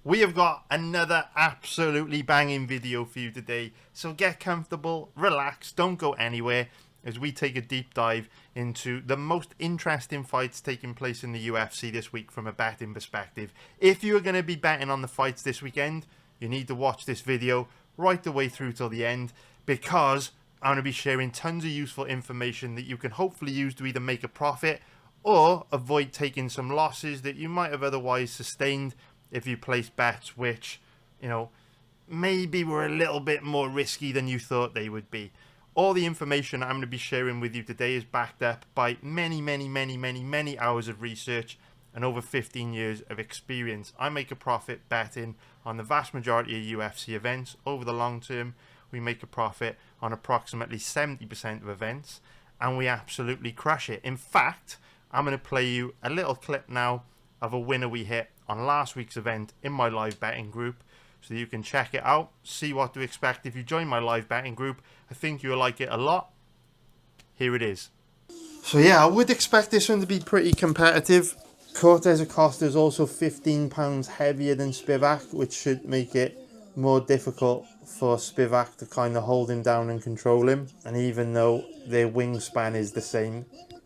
We have got another absolutely banging video for you today, so get comfortable, relax, don't go anywhere as we take a deep dive into the most interesting fights taking place in the UFC this week from a betting perspective. If you are going to be betting on the fights this weekend, you need to watch this video right the way through till the end, because I'm going to be sharing tons of useful information that you can hopefully use to either make a profit or avoid taking some losses that you might have otherwise sustained if you place bets which, maybe were a little bit more risky than you thought they would be. All the information I'm going to be sharing with you today is backed up by many hours of research and over 15 years of experience. I make a profit betting on the vast majority of UFC events. Over the long term, we make a profit on approximately 70% of events, and we absolutely crush it. In fact, I'm going to play you a little clip now of a winner we hit on last week's event in my live betting group, so that you can check it out, see what to expect if you join my live betting group. I think you'll like it a lot. Here it is. So yeah, I would expect this one to be pretty competitive. Cortez Acosta is also 15 pounds heavier than Spivak, which should make it more difficult for Spivak to kind of hold him down and control him. And even though their wingspan is the same,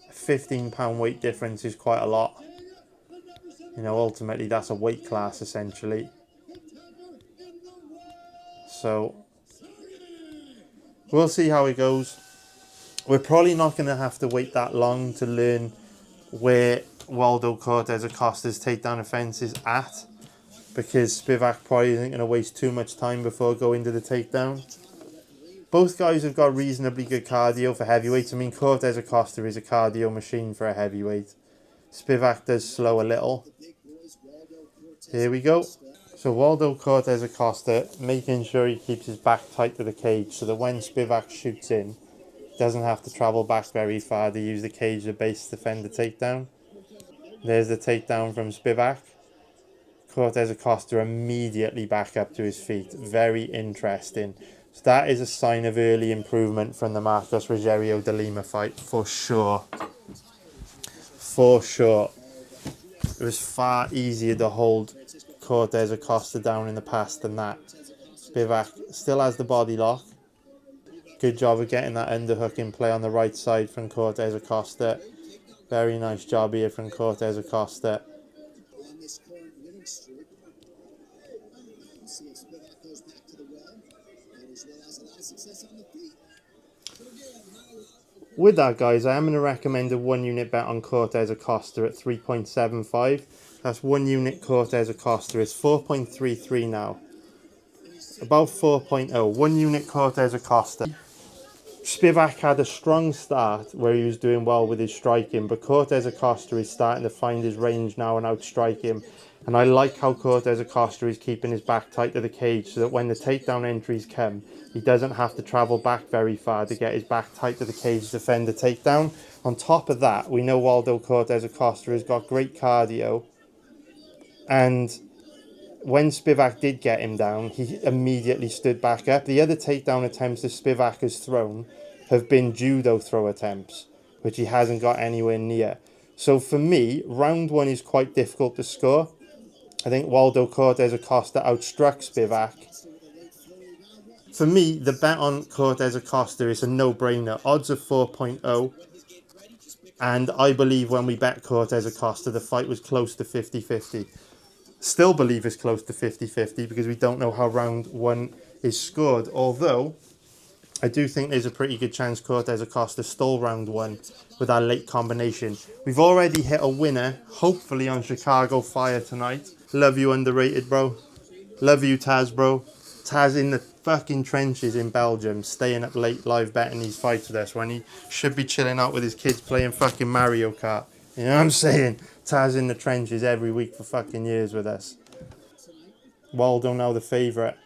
a 15 pound weight difference is quite a lot. Ultimately that's a weight class essentially. So we'll see how it goes. We're probably not going to have to wait that long to learn where Waldo Cortez Acosta's takedown offense is at, because Spivak probably isn't going to waste too much time before going to the takedown. Both guys have got reasonably good cardio for heavyweights. I mean, Cortez Acosta is a cardio machine for a heavyweight. Spivak does slow a little. Here we go. So Waldo Cortez Acosta making sure he keeps his back tight to the cage so that when Spivak shoots in, he doesn't have to travel back very far to use the cage as a base to defend the takedown. There's the takedown from Spivak. Cortez Acosta immediately back up to his feet. Very interesting. So that is a sign of early improvement from the Marcos Rogério de Lima fight, for sure. For sure. It was far easier to hold Cortez Acosta down in the past than that. Spivak still has the body lock. Good job of getting that underhook in play on the right side from Cortez Acosta. Very nice job here from Cortez Acosta. With that, guys, I am going to recommend a 1 unit bet on Cortez Acosta at 3.75. That's 1 unit Cortez Acosta is 4.33 now. About 4.0. 1 unit Cortez Acosta. Spivak had a strong start where he was doing well with his striking, but Cortez Acosta is starting to find his range now and outstrike him. And I like how Cortez Acosta is keeping his back tight to the cage so that when the takedown entries come, he doesn't have to travel back very far to get his back tight to the cage to defend the takedown. On top of that, we know Waldo Cortez Acosta has got great cardio. And when Spivak did get him down, he immediately stood back up. The other takedown attempts that Spivak has thrown have been judo throw attempts, which he hasn't got anywhere near. So for me, round one is quite difficult to score. I think Waldo Cortez Acosta outstruck Spivak. For me, the bet on Cortez Acosta is a no-brainer. Odds of 4.0. And I believe when we bet Cortez Acosta, the fight was close to 50-50. Still believe it's close to 50-50 because we don't know how round one is scored. Although, I do think there's a pretty good chance Cortez Acosta stole round one with our late combination. We've already hit a winner, hopefully on Chicago Fire tonight. Love you, underrated, bro. Love you, Taz, bro. Taz in the fucking trenches in Belgium, staying up late live betting these fights with us when he should be chilling out with his kids playing fucking Mario Kart. You know what I'm saying? Taz in the trenches every week for fucking years with us. Waldo now the favourite.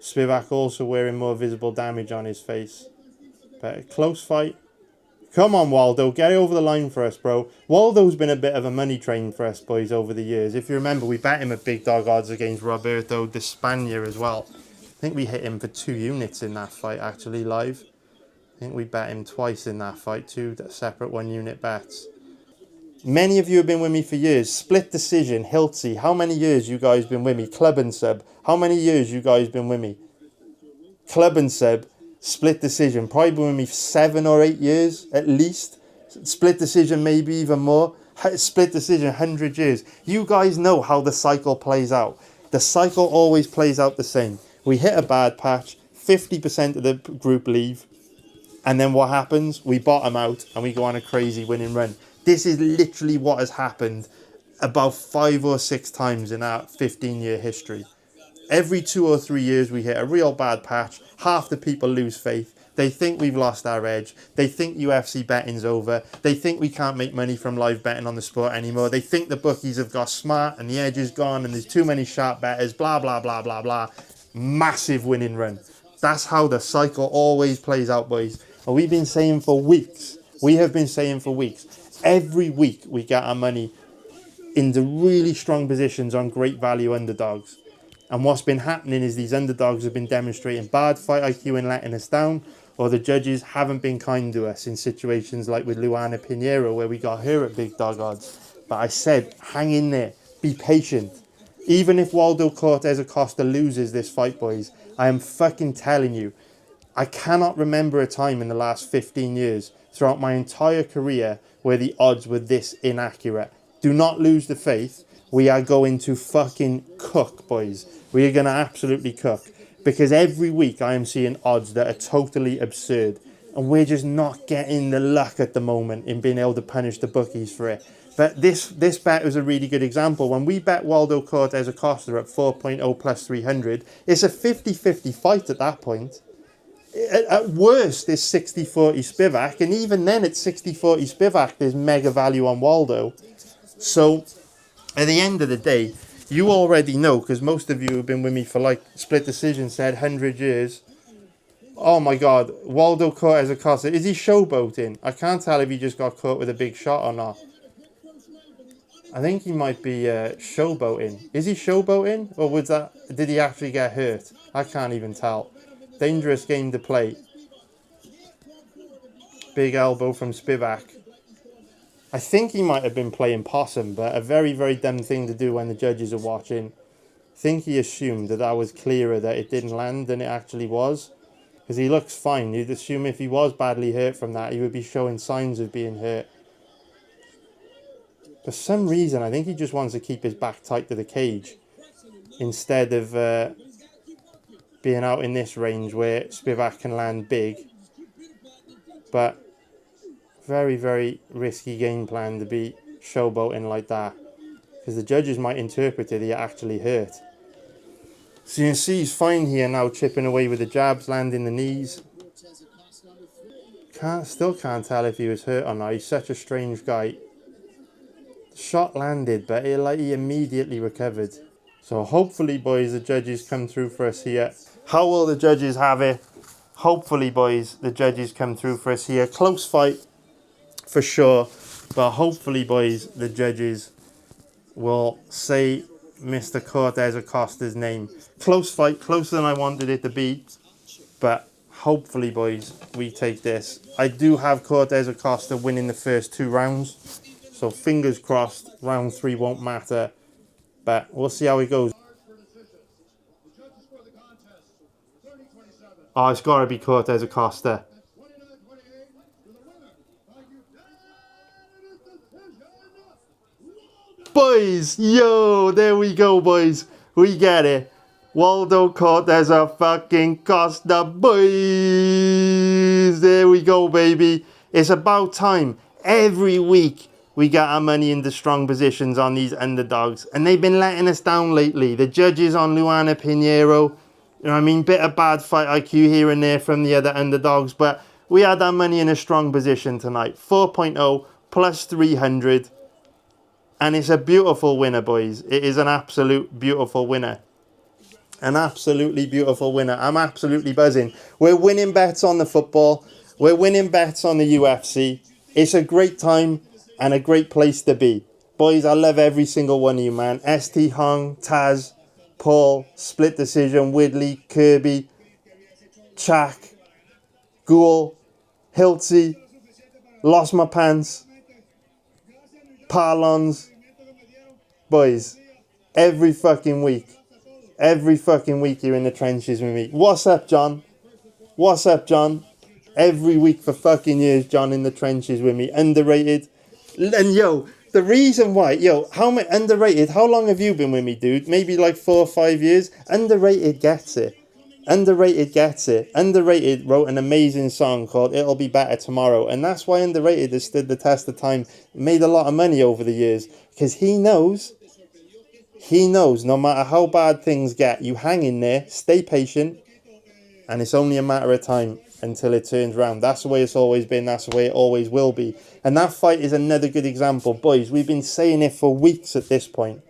Spivak also wearing more visible damage on his face. But a close fight. Come on, Waldo, get it over the line for us, bro. Waldo's been a bit of a money train for us boys over the years. If you remember, we bet him at big dog odds against Roberto de Spagna as well. I think we hit him for 2 units in that fight, actually, live. I think we bet him twice in that fight, 2 separate 1 unit bets. Many of you have been with me for years. Split decision, Hilty. How many years you guys been with me? Club and sub. How many years you guys been with me? Club and sub. Split decision. Probably been with me for 7 or 8 years at least. Split decision, maybe even more. Split decision, 100 years. You guys know how the cycle plays out. The cycle always plays out the same. We hit a bad patch. 50% of the group leave. And then what happens? We bottom out and we go on a crazy winning run. This is literally what has happened about 5 or 6 times in our 15-year history. Every 2 or 3 years we hit a real bad patch. Half the people lose faith. They think we've lost our edge. They think UFC betting's over. They think we can't make money from live betting on the sport anymore. They think the bookies have got smart and the edge is gone and there's too many sharp bettors, blah, blah, blah, blah, blah. Massive winning run. That's how the cycle always plays out, boys. And we've been saying for weeks. We have been saying for weeks. Every week we get our money into really strong positions on great value underdogs. And what's been happening is these underdogs have been demonstrating bad fight IQ and letting us down, or the judges haven't been kind to us in situations like with Luana Pinheiro where we got her at big dog odds. But I said, hang in there, be patient. Even if Waldo Cortez Acosta loses this fight, boys, I am fucking telling you, I cannot remember a time in the last 15 years throughout my entire career where the odds were this inaccurate. Do not lose the faith. We are going to fucking cook, boys. We are going to absolutely cook. Because every week I am seeing odds that are totally absurd. And we're just not getting the luck at the moment in being able to punish the bookies for it. But this bet was a really good example. When we bet Waldo Cortez Acosta at 4.0 plus 300, it's a 50-50 fight at that point. At worst, it's 60-40 Spivak. And even then, at 60-40 Spivak, there's mega value on Waldo. So, at the end of the day, you already know, because most of you have been with me for like split decision, said 100 years. Oh my God, Waldo Cortez Acosta, is he showboating? I can't tell if he just got caught with a big shot or not. I think he might be showboating. Is he showboating? Or did he actually get hurt? I can't even tell. Dangerous game to play. Big elbow from Spivak. I think he might have been playing possum, but a very, very dumb thing to do when the judges are watching. I think he assumed that was clearer, that it didn't land than it actually was. Because he looks fine. You'd assume if he was badly hurt from that, he would be showing signs of being hurt. For some reason, I think he just wants to keep his back tight to the cage. Instead of being out in this range where Spivak can land big. But very, very risky game plan to be showboating like that. Because the judges might interpret it, he actually hurt. So you can see he's fine here now, chipping away with the jabs, landing the knees. Still can't tell if he was hurt or not. He's such a strange guy. The shot landed, but he immediately recovered. So hopefully, boys, the judges come through for us here. How will the judges have it? Hopefully, boys, the judges come through for us here. Close fight, for sure. But hopefully, boys, the judges will say Mr. Cortez Acosta's name. Close fight, closer than I wanted it to be. But hopefully, boys, we take this. I do have Cortez Acosta winning the first 2 rounds. So fingers crossed, round 3 won't matter. But we'll see how it goes. Oh, it's got to be Cortez Acosta. Boys, yo, there we go, boys. We get it. Waldo Cortez Acosta, boys. There we go, baby. It's about time. Every week we get our money into strong positions on these underdogs. And they've been letting us down lately. The judges on Luana Pinheiro. You know what I mean? Bit of bad fight IQ here and there from the other underdogs. But we had our money in a strong position tonight. 4.0 plus 300. And it's a beautiful winner, boys. It is an absolute beautiful winner. An absolutely beautiful winner. I'm absolutely buzzing. We're winning bets on the football. We're winning bets on the UFC. It's a great time and a great place to be. Boys, I love every single one of you, man. ST Hong, Taz, Paul, Split Decision, Widley, Kirby, Chak, Ghoul, Hilty, Lost My Pants. Parlons. Boys, every fucking week you're in the trenches with me. What's up, John? What's up, John? Every week for fucking years, John in the trenches with me. Underrated. And yo, the reason why, how many underrated? How long have you been with me, dude? Maybe like 4 or 5 years. Underrated gets it. Underrated gets it. Underrated wrote an amazing song called "It'll Be Better Tomorrow," and that's why Underrated has stood the test of time. Made a lot of money over the years because he knows no matter how bad things get, you hang in there, stay patient, and it's only a matter of time until it turns around. That's the way it's always been. That's the way it always will be. And that fight is another good example. Boys, we've been saying it for weeks at this point.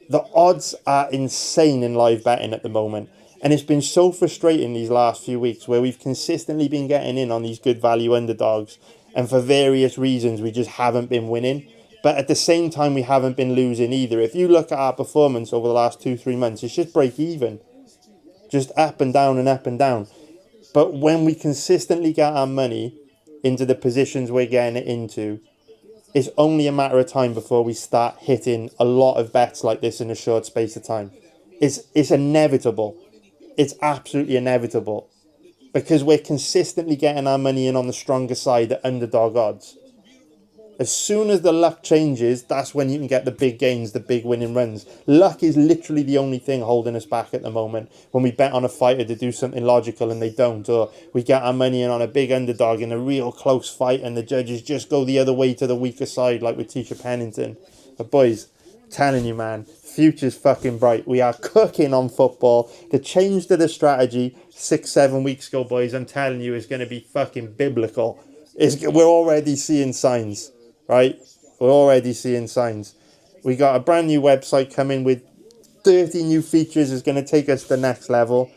The odds are insane in live betting at the moment. And it's been so frustrating these last few weeks where we've consistently been getting in on these good value underdogs. And for various reasons, we just haven't been winning. But at the same time, we haven't been losing either. If you look at our performance over the last 2-3 months, it's just break even. Just up and down and up and down. But when we consistently get our money into the positions we're getting it into, it's only a matter of time before we start hitting a lot of bets like this in a short space of time. It's inevitable. It's absolutely inevitable. Because we're consistently getting our money in on the stronger side at underdog odds. As soon as the luck changes, that's when you can get the big gains, the big winning runs. Luck is literally the only thing holding us back at the moment. When we bet on a fighter to do something logical and they don't, or we get our money in on a big underdog in a real close fight and the judges just go the other way to the weaker side, like with Tisha Pennington. But boys, telling you, man, future's fucking bright. We are cooking on football. The change to the strategy 6-7 weeks ago, boys, I'm telling you, is going to be fucking biblical. We're already seeing signs. Right? We're already seeing signs. We got a brand new website coming with 30 new features. Is going to take us to the next level.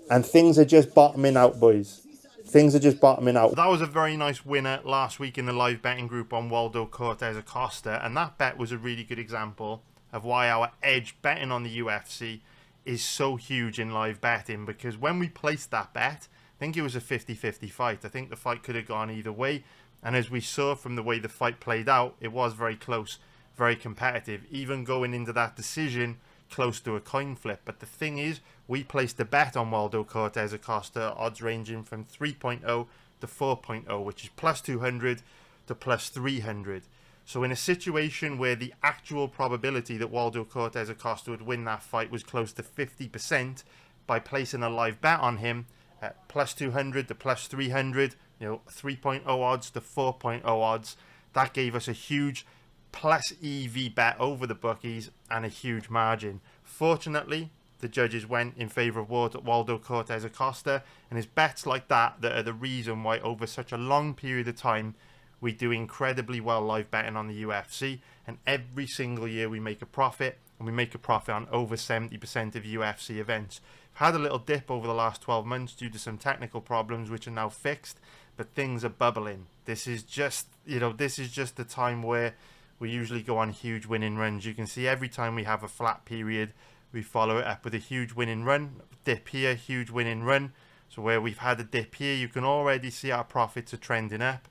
And things are just bottoming out, boys. Things are just bottoming out. That was a very nice winner last week in the live betting group on Waldo Cortez Acosta. And that bet was a really good example of why our edge betting on the UFC is so huge in live betting. Because when we placed that bet, I think it was a 50-50 fight. I think the fight could have gone either way. And as we saw from the way the fight played out, it was very close, very competitive, even going into that decision close to a coin flip. But the thing is, we placed a bet on Waldo Cortez Acosta, odds ranging from 3.0 to 4.0, which is plus 200 to plus 300. So in a situation where the actual probability that Waldo Cortez Acosta would win that fight was close to 50%, by placing a live bet on him at plus 200 to plus 300, 3.0 odds to 4.0 odds. That gave us a huge plus EV bet over the bookies and a huge margin. Fortunately, the judges went in favour of Waldo Cortez Acosta, and it's bets like that that are the reason why over such a long period of time we do incredibly well live betting on the UFC, and every single year we make a profit, and we make a profit on over 70% of UFC events. We've had a little dip over the last 12 months due to some technical problems which are now fixed, but things are bubbling. This is just the time where we usually go on huge winning runs. You can see every time we have a flat period, we follow it up with a huge winning run. Dip here, huge winning run. So where we've had a dip here, you can already see our profits are trending up.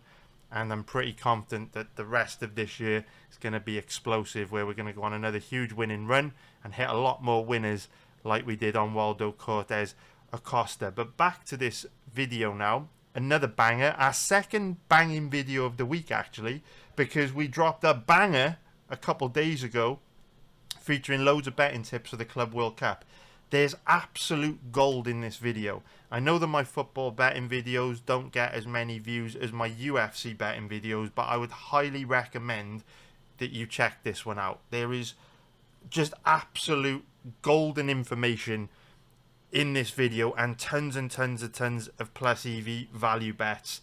And I'm pretty confident that the rest of this year is going to be explosive, where we're going to go on another huge winning run and hit a lot more winners like we did on Waldo Cortez Acosta. But back to this video now. Another banger, our second banging video of the week actually, because we dropped a banger a couple days ago featuring loads of betting tips for the Club World Cup. There's absolute gold in this video. I know that my football betting videos don't get as many views as my UFC betting videos, but I would highly recommend that you check this one out. There is just absolute golden information in this video and tons of plus EV value bets.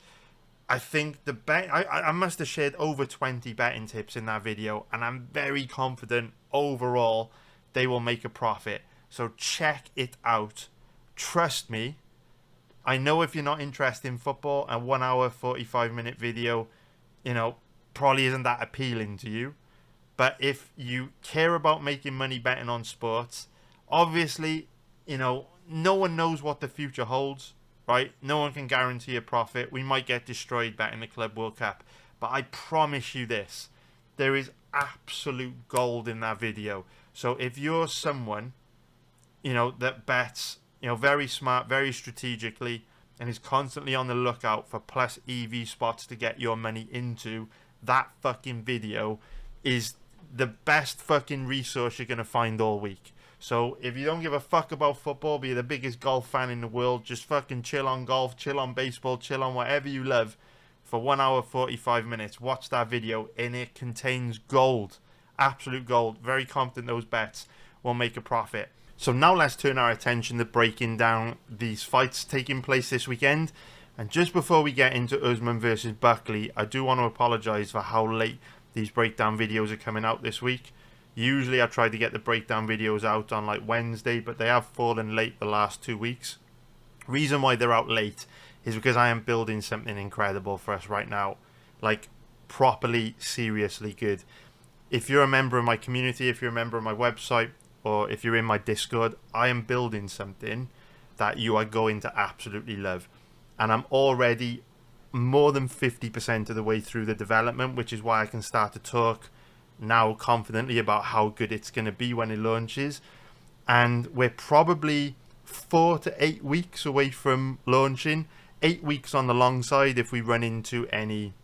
I think the bet I must have shared over 20 betting tips in that video, and I'm very confident overall they will make a profit. So check it out. Trust me. I know if you're not interested in football, a 1 hour 45-minute video, probably isn't that appealing to you. But if you care about making money betting on sports, obviously, no one knows what the future holds, right? No one can guarantee a profit. We might get destroyed betting the Club World Cup. But I promise you this. there is absolute gold in that video. So if you're someone, that bets, very smart, very strategically, and is constantly on the lookout for plus EV spots to get your money into, that fucking video is the best fucking resource you're going to find all week. So if you don't give a fuck about football, be the biggest golf fan in the world, just fucking chill on golf, chill on baseball, chill on whatever you love for 1 hour 45 minutes, watch that video, and it contains gold, absolute gold. Very confident those bets will make a profit. So now let's turn our attention to breaking down these fights taking place this weekend. And just before we get into Usman versus Buckley, I do want to apologise for how late these breakdown videos are coming out this week. Usually I try to get the breakdown videos out on like Wednesday, but they have fallen late the last 2 weeks. Reason why they're out late is because I am building something incredible for us right now. Like, properly, seriously good. If you're a member of my community, if you're a member of my website, or if you're in my Discord, I am building something that you are going to absolutely love. And I'm already more than 50% of the way through the development, which is why I can start to talk now confidently about how good it's going to be when it launches. And we're probably 4 to 8 weeks away from launching. 8 weeks on the long side if we run into any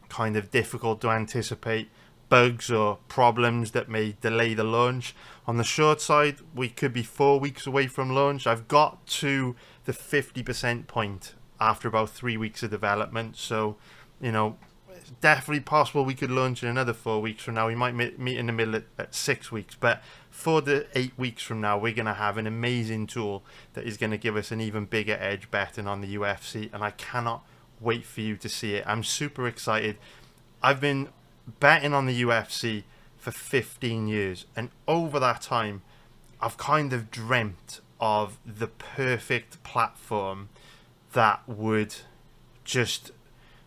kind of difficult to anticipate bugs or problems that may delay the launch. On the short side, we could be 4 weeks away from launch. I've got to the 50% point after about 3 weeks of development. So, it's definitely possible we could launch in another 4 weeks from now. We might meet in the middle at 6 weeks. But 4 to 8 weeks from now, we're going to have an amazing tool that is going to give us an even bigger edge betting on the UFC. And I cannot wait for you to see it. I'm super excited. I've been betting on the UFC for 15 years, and over that time I've kind of dreamt of the perfect platform that would just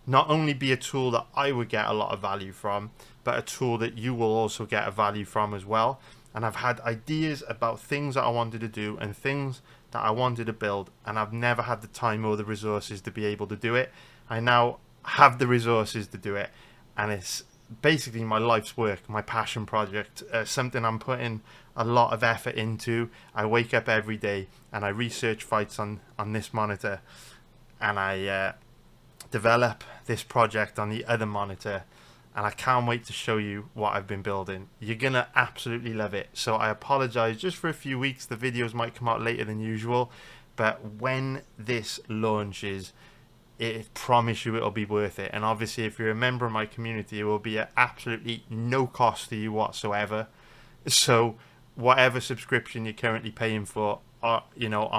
not only be a tool that I would get a lot of value from, but a tool that you will also get a value from as well. And I've had ideas about things that I wanted to do and things that I wanted to build, and I've never had the time or the resources to be able to do it. I now have the resources to do it, and it's basically my life's work, my passion project, something I'm putting a lot of effort into. I wake up every day and I research fights on this monitor, and I develop this project on the other monitor, and I can't wait to show you what I've been building. You're gonna absolutely love it. So I apologize just for a few weeks. The videos might come out later than usual, but when this launches, I promise you it'll be worth it. And obviously, if you're a member of my community, it will be at absolutely no cost to you whatsoever. So whatever subscription you're currently paying for, on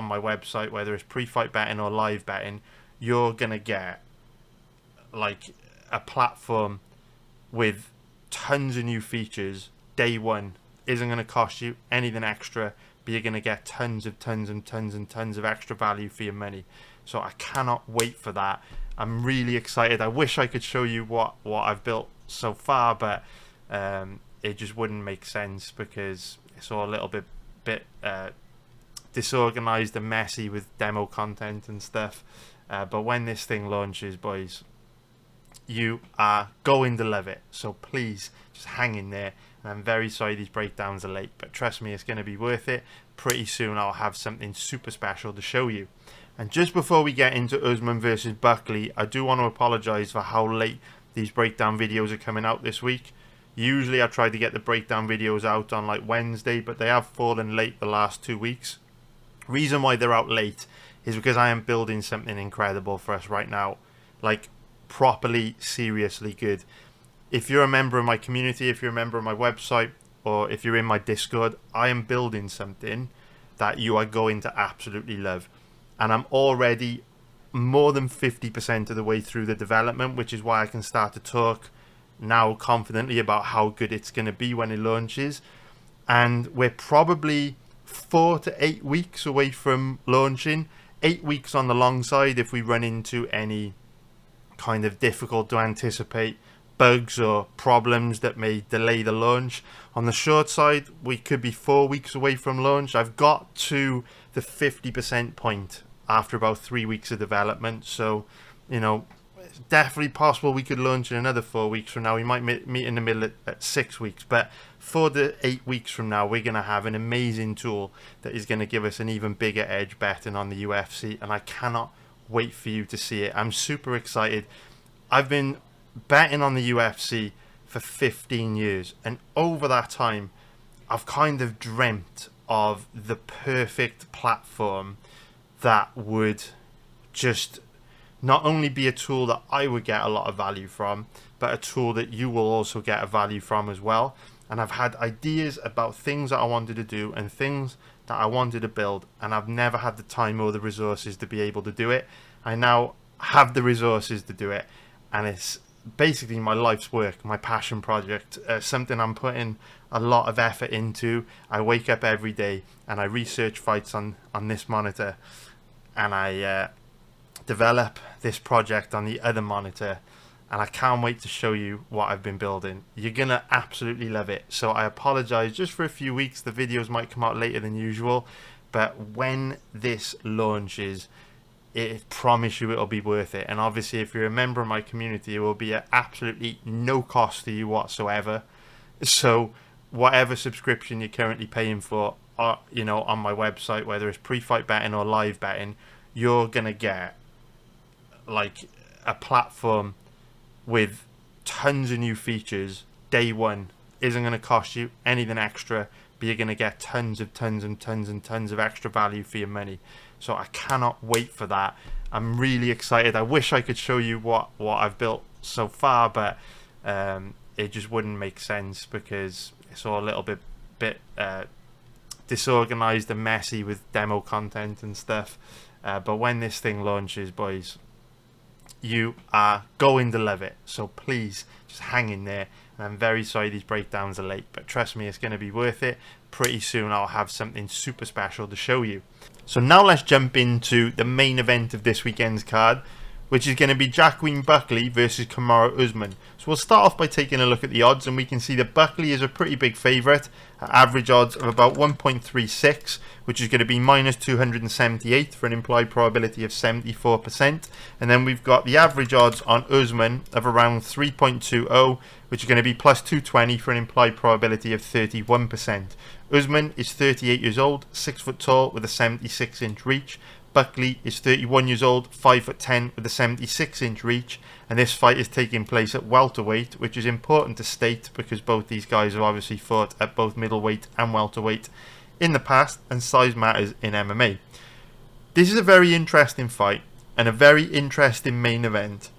my website, whether it's pre-fight betting or live betting, you're gonna get like a platform with tons of new features. Day one isn't gonna cost you anything extra, but you're gonna get tons and tons of extra value for your money. So I cannot wait for that. I'm really excited. I wish I could show you what I've built so far, but it just wouldn't make sense because it's all a little bit disorganized and messy with demo content and stuff. But when this thing launches, boys, you are going to love it. So please just hang in there. And I'm very sorry these breakdowns are late, but trust me, it's going to be worth it. Pretty soon I'll have something super special to show you. And just before we get into Usman versus Buckley, I do want to apologise for how late these breakdown videos are coming out this week. Usually I try to get the breakdown videos out on like Wednesday, but they have fallen late the last 2 weeks. Reason why they're out late is because I am building something incredible for us right now. Like, properly, seriously good. If you're a member of my community, if you're a member of my website, or if you're in my Discord, I am building something that you are going to absolutely love. And I'm already more than 50% of the way through the development, which is why I can start to talk now confidently about how good it's going to be when it launches. And we're probably 4 to 8 weeks away from launching. 8 weeks on the long side if we run into any kind of difficult to anticipate bugs or problems that may delay the launch. On the short side, we could be 4 weeks away from launch. I've got to the 50% point after about 3 weeks of development. So, it's definitely possible we could launch in another 4 weeks from now. We might meet in the middle at 6 weeks, but 4 to 8 weeks from now, we're going to have an amazing tool that is going to give us an even bigger edge betting on the UFC, and I cannot wait for you to see it. I'm super excited. I've been betting on the UFC for 15 years, and over that time, I've kind of dreamt of the perfect platform that would just not only be a tool that I would get a lot of value from, but a tool that you will also get a value from as well. And I've had ideas about things that I wanted to do and things that I wanted to build, and I've never had the time or the resources to be able to do it. I now have the resources to do it, and it's basically my life's work, my passion project, something I'm putting a lot of effort into. I wake up every day and I research fights on this monitor, and I develop this project on the other monitor, and I can't wait to show you what I've been building. You're gonna absolutely love it. So I apologize just for a few weeks. The videos might come out later than usual, but when this launches, I promise you it'll be worth it. And obviously, if you're a member of my community, it will be at absolutely no cost to you whatsoever. So whatever subscription you're currently paying for, you know, on my website, whether it's pre-fight betting or live betting, you're gonna get like a platform with tons of new features day one. Isn't going to cost you anything extra, but you're going to get tons of extra value for your money. So I cannot wait for that. I'm really excited. I wish I could show you what I've built so far, but it just wouldn't make sense because it's all a little bit disorganized and messy with demo content and stuff. But when this thing launches, boys, you are going to love it. So please just hang in there. And I'm very sorry these breakdowns are late, but trust me, it's going to be worth it. Pretty soon I'll have something super special to show you. So now let's jump into the main event of this weekend's card, which is going to be Joaquin Buckley versus Kamaru Usman. So we'll start off by taking a look at the odds, and we can see that Buckley is a pretty big favourite at average odds of about 1.36, which is going to be minus 278 for an implied probability of 74%. And then we've got the average odds on Usman of around 3.20, which is going to be plus 220 for an implied probability of 31%. Usman is 38 years old, 6 foot tall with a 76-inch reach. Buckley is 31 years old, 5'10" with a 76-inch reach, and this fight is taking place at welterweight, which is important to state because both these guys have obviously fought at both middleweight and welterweight in the past, and size matters in MMA. This is a very interesting fight and a very interesting main event,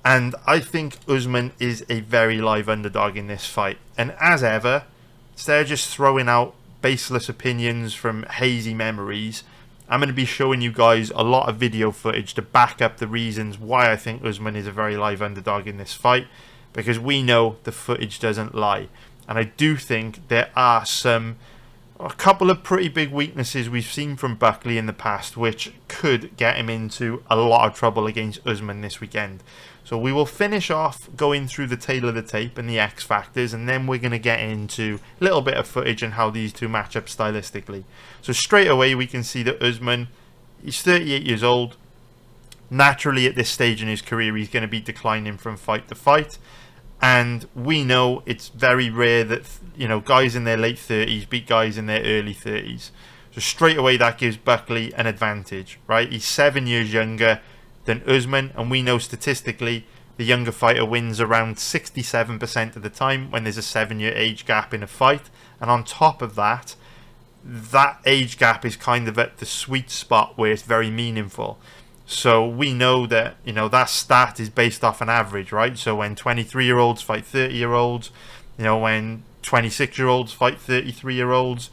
and I think Usman is a very live underdog in this fight. And as ever, instead of just throwing out baseless opinions from hazy memories, I'm going to be showing you guys a lot of video footage to back up the reasons why I think Usman is a very live underdog in this fight, because we know the footage doesn't lie. And I do think there are a couple of pretty big weaknesses we've seen from Buckley in the past which could get him into a lot of trouble against Usman this weekend. So we will finish off going through the tail of the tape and the X factors, and then we're going to get into a little bit of footage and how these two match up stylistically. So straight away we can see that Usman, he's 38 years old. Naturally at this stage in his career he's going to be declining from fight to fight, and we know it's very rare that, you know, guys in their late 30s beat guys in their early 30s. So straight away that gives Buckley an advantage, right? He's 7 years younger than Usman, and we know statistically the younger fighter wins around 67% of the time when there's a 7-year age gap in a fight. And on top of that, that age gap is kind of at the sweet spot where it's very meaningful. So we know that, you know, that stat is based off an average, right? So when 23-year-olds fight 30-year-olds, you know, when 26-year-olds fight 33-year-olds,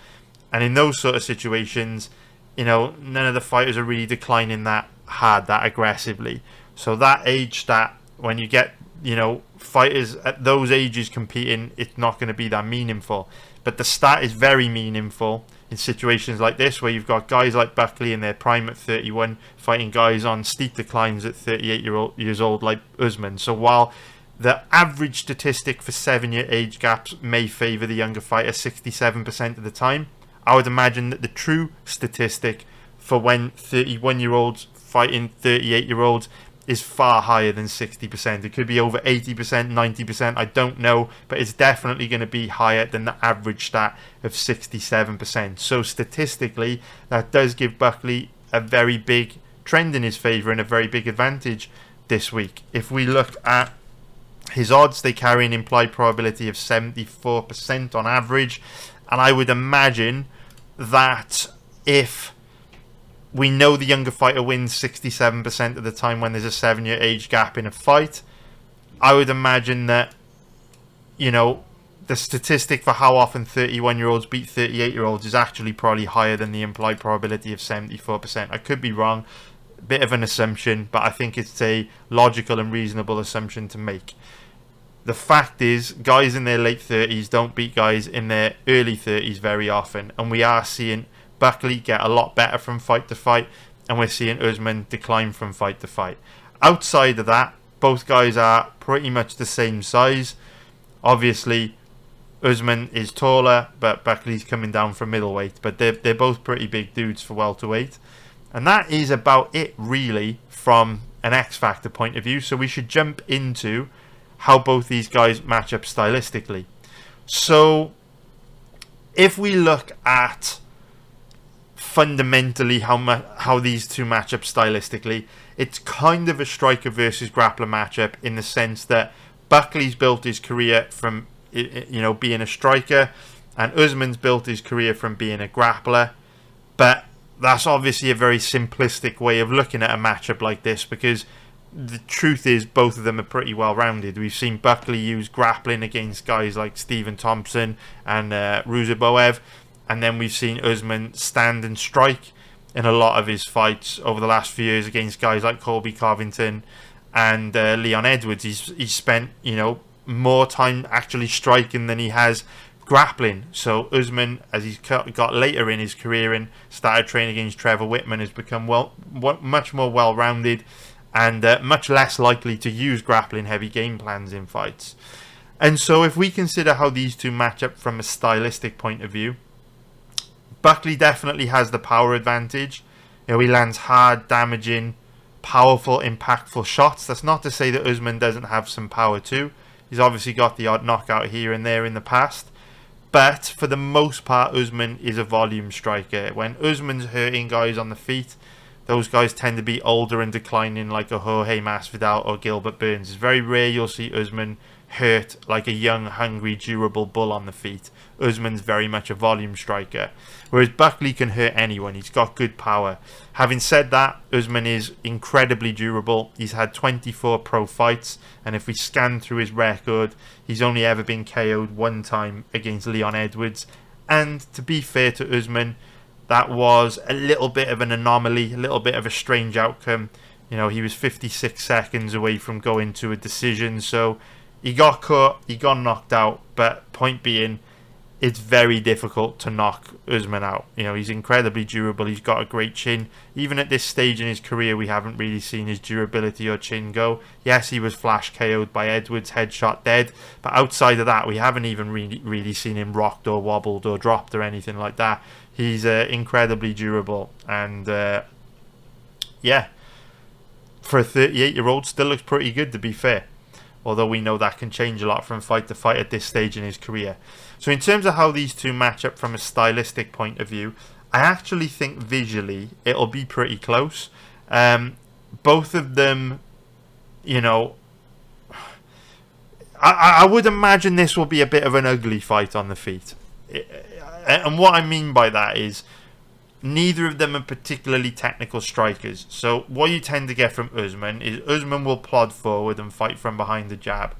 and in those sort of situations, you know, none of the fighters are really declining that hard, that aggressively. So that age stat, when you get, you know, fighters at those ages competing, it's not going to be that meaningful. But the stat is very meaningful in situations like this, where you've got guys like Buckley in their prime at 31 fighting guys on steep declines at 38 years old like Usman. So while the average statistic for 7-year age gaps may favour the younger fighter 67% of the time, I would imagine that the true statistic for when 31-year-olds fighting 38-year-olds is far higher than 60%. It could be over 80%, 90%, I don't know, but it's definitely going to be higher than the average stat of 67%. So statistically, that does give Buckley a very big trend in his favour and a very big advantage this week. If we look at his odds, they carry an implied probability of 74% on average, and I would imagine that if we know the younger fighter wins 67% of the time when there's a 7-year age gap in a fight, I would imagine that, you know, the statistic for how often 31-year-olds beat 38-year-olds is actually probably higher than the implied probability of 74%. I could be wrong, a bit of an assumption, but I think it's a logical and reasonable assumption to make. The fact is, guys in their late 30s don't beat guys in their early 30s very often, and we are seeing Buckley get a lot better from fight to fight, and we're seeing Usman decline from fight to fight. Outside of that, both guys are pretty much the same size. Obviously, Usman is taller, but Buckley's coming down from middleweight, but they're both pretty big dudes for welterweight. And that is about it, really, from an X Factor point of view. So we should jump into how both these guys match up stylistically. So if we look at fundamentally how these two match up stylistically, it's kind of a striker versus grappler matchup, in the sense that Buckley's built his career from, you know, being a striker, and Usman's built his career from being a grappler. But that's obviously a very simplistic way of looking at a matchup like this, because the truth is both of them are pretty well rounded. We've seen Buckley use grappling against guys like Stephen Thompson and Ruziboev, and then we've seen Usman stand and strike in a lot of his fights over the last few years against guys like Colby Covington and Leon Edwards. He's spent, you know, more time actually striking than he has grappling. So Usman, as he's got later in his career and started training against Trevor Whitman, has become much more well-rounded and much less likely to use grappling heavy game plans in fights. And so if we consider how these two match up from a stylistic point of view, Buckley definitely has the power advantage. You know, he lands hard, damaging, powerful, impactful shots. That's not to say that Usman doesn't have some power too. He's obviously got the odd knockout here and there in the past. But for the most part, Usman is a volume striker. When Usman's hurting guys on the feet, those guys tend to be older and declining, like a Jorge Masvidal or Gilbert Burns. It's very rare you'll see Usman hurt like a young, hungry, durable bull on the feet. Usman's very much a volume striker, whereas Buckley can hurt anyone. He's got good power. Having said that, Usman is incredibly durable. He's had 24 pro fights, and if we scan through his record, he's only ever been KO'd one time against Leon Edwards. And to be fair to Usman, that was a little bit of an anomaly, a little bit of a strange outcome. You know, he was 56 seconds away from going to a decision, so he got caught, he got knocked out, but point being, it's very difficult to knock Usman out. You know, he's incredibly durable, he's got a great chin. Even at this stage in his career, we haven't really seen his durability or chin go. Yes, he was flash KO'd by Edwards, headshot dead, but outside of that, we haven't even really seen him rocked or wobbled or dropped or anything like that. He's incredibly durable, and yeah, for a 38-year-old, still looks pretty good, to be fair. Although we know that can change a lot from fight to fight at this stage in his career. So in terms of how these two match up from a stylistic point of view, I actually think visually it'll be pretty close. Both of them, you know, I would imagine this will be a bit of an ugly fight on the feet. And what I mean by that is, neither of them are particularly technical strikers. So what you tend to get from Usman is Usman will plod forward and fight from behind the jab.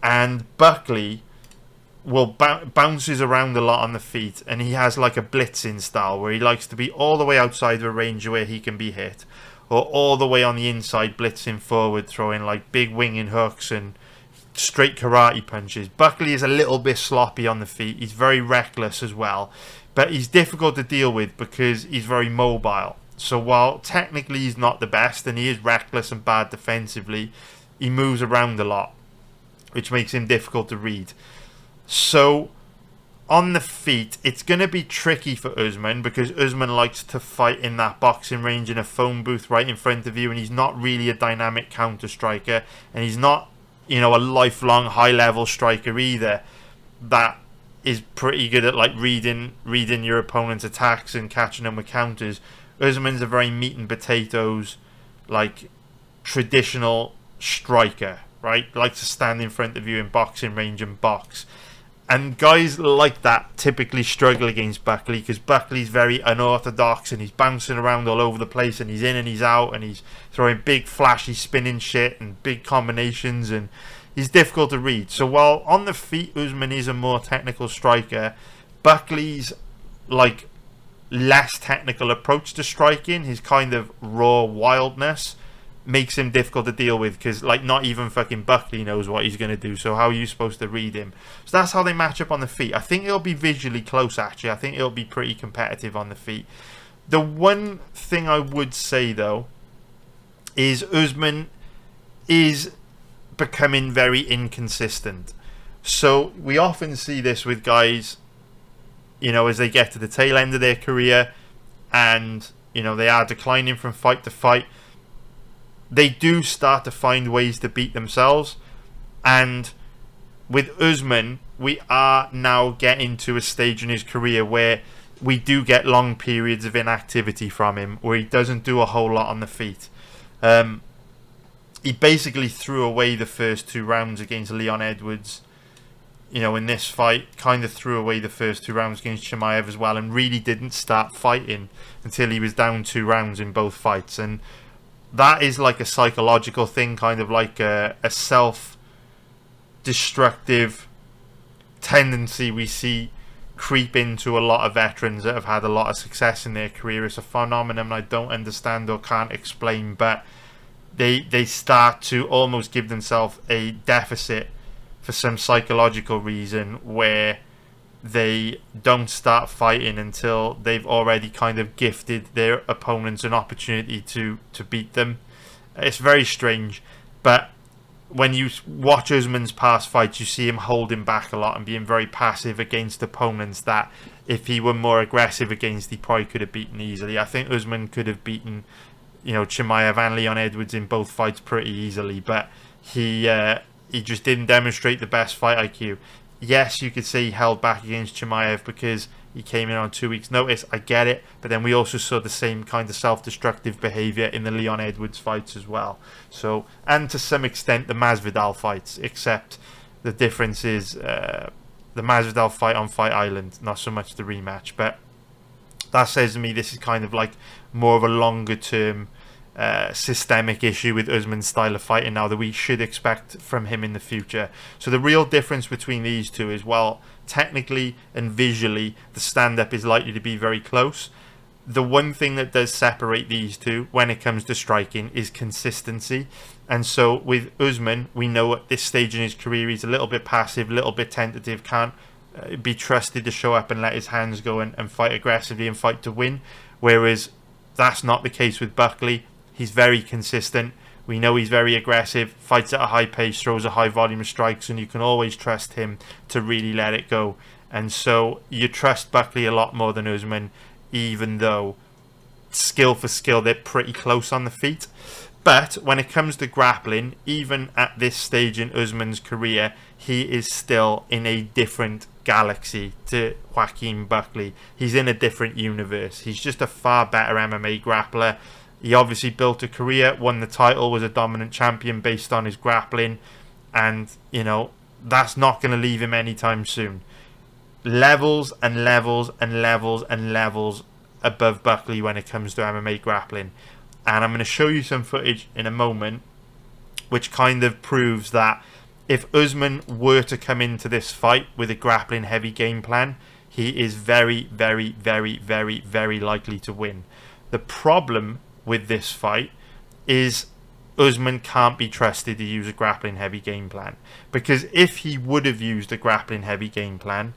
And Buckley will bounces around a lot on the feet, and he has like a blitzing style where he likes to be all the way outside of a range where he can be hit, or all the way on the inside blitzing forward, throwing like big winging hooks and straight karate punches. Buckley is a little bit sloppy on the feet. He's very reckless as well, but he's difficult to deal with because he's very mobile. So while technically he's not the best and he is reckless and bad defensively, he moves around a lot, which makes him difficult to read. So on the feet, it's going to be tricky for Usman because Usman likes to fight in that boxing range in a phone booth right in front of you, and he's not really a dynamic counter striker, and he's not, a lifelong high level striker either. That is pretty good at like reading your opponent's attacks and catching them with counters. Usman's a very meat and potatoes, like traditional striker, right? Likes to stand in front of you in boxing range and box. And guys like that typically struggle against Buckley because Buckley's very unorthodox and he's bouncing around all over the place and he's in and he's out and he's throwing big flashy spinning shit and big combinations and he's difficult to read. So while on the feet Usman is a more technical striker, Buckley's like less technical approach to striking, his kind of raw wildness, makes him difficult to deal with because like not even fucking Buckley knows what he's going to do, so how are you supposed to read him? So that's how they match up on the feet. I think it'll be visually close actually. I think it'll be pretty competitive on the feet. The one thing I would say though is Usman is becoming very inconsistent. So we often see this with guys, as they get to the tail end of their career and they are declining from fight to fight, they do start to find ways to beat themselves. And with Usman, we are now getting to a stage in his career where we do get long periods of inactivity from him, where he doesn't do a whole lot on the feet. He basically threw away the first 2 rounds against Leon Edwards, in this fight, kind of threw away the first 2 rounds against Chimaev as well, and really didn't start fighting until he was down 2 rounds in both fights. And that is like a psychological thing, kind of like a self-destructive tendency we see creep into a lot of veterans that have had a lot of success in their career. It's a phenomenon I don't understand or can't explain, but they start to almost give themselves a deficit for some psychological reason where they don't start fighting until they've already kind of gifted their opponents an opportunity to beat them. It's very strange, but when you watch Usman's past fights, you see him holding back a lot and being very passive against opponents that if he were more aggressive against, he probably could have beaten easily. I think Usman could have beaten Chimaev and Leon Edwards in both fights pretty easily, but he just didn't demonstrate the best fight IQ. Yes, you could say he held back against Chimaev because he came in on 2 weeks' notice. I get it, but then we also saw the same kind of self-destructive behaviour in the Leon Edwards fights as well. So, and to some extent the Masvidal fights, except the difference is the Masvidal fight on Fight Island, not so much the rematch. But that says to me this is kind of like more of a longer-term systemic issue with Usman's style of fighting now that we should expect from him in the future. So the real difference between these two is, while technically and visually the stand-up is likely to be very close, the one thing that does separate these two when it comes to striking is consistency. And so with Usman, we know at this stage in his career he's a little bit passive, a little bit tentative, can't be trusted to show up and let his hands go and fight aggressively and fight to win, whereas that's not the case with Buckley. He's very consistent. We know he's very aggressive, fights at a high pace, throws a high volume of strikes, and you can always trust him to really let it go. And so you trust Buckley a lot more than Usman, even though skill for skill they're pretty close on the feet. But when it comes to grappling, even at this stage in Usman's career, he is still in a different galaxy to Joaquin Buckley. He's in a different universe. He's just a far better MMA grappler. He obviously built a career, won the title, was a dominant champion based on his grappling, and that's not going to leave him anytime soon. Levels and levels and levels and levels above Buckley when it comes to MMA grappling. And I'm going to show you some footage in a moment which kind of proves that if Usman were to come into this fight with a grappling heavy game plan, he is very, very, very, very, very likely to win. The problem with this fight is Usman can't be trusted to use a grappling heavy game plan, because if he would have used a grappling heavy game plan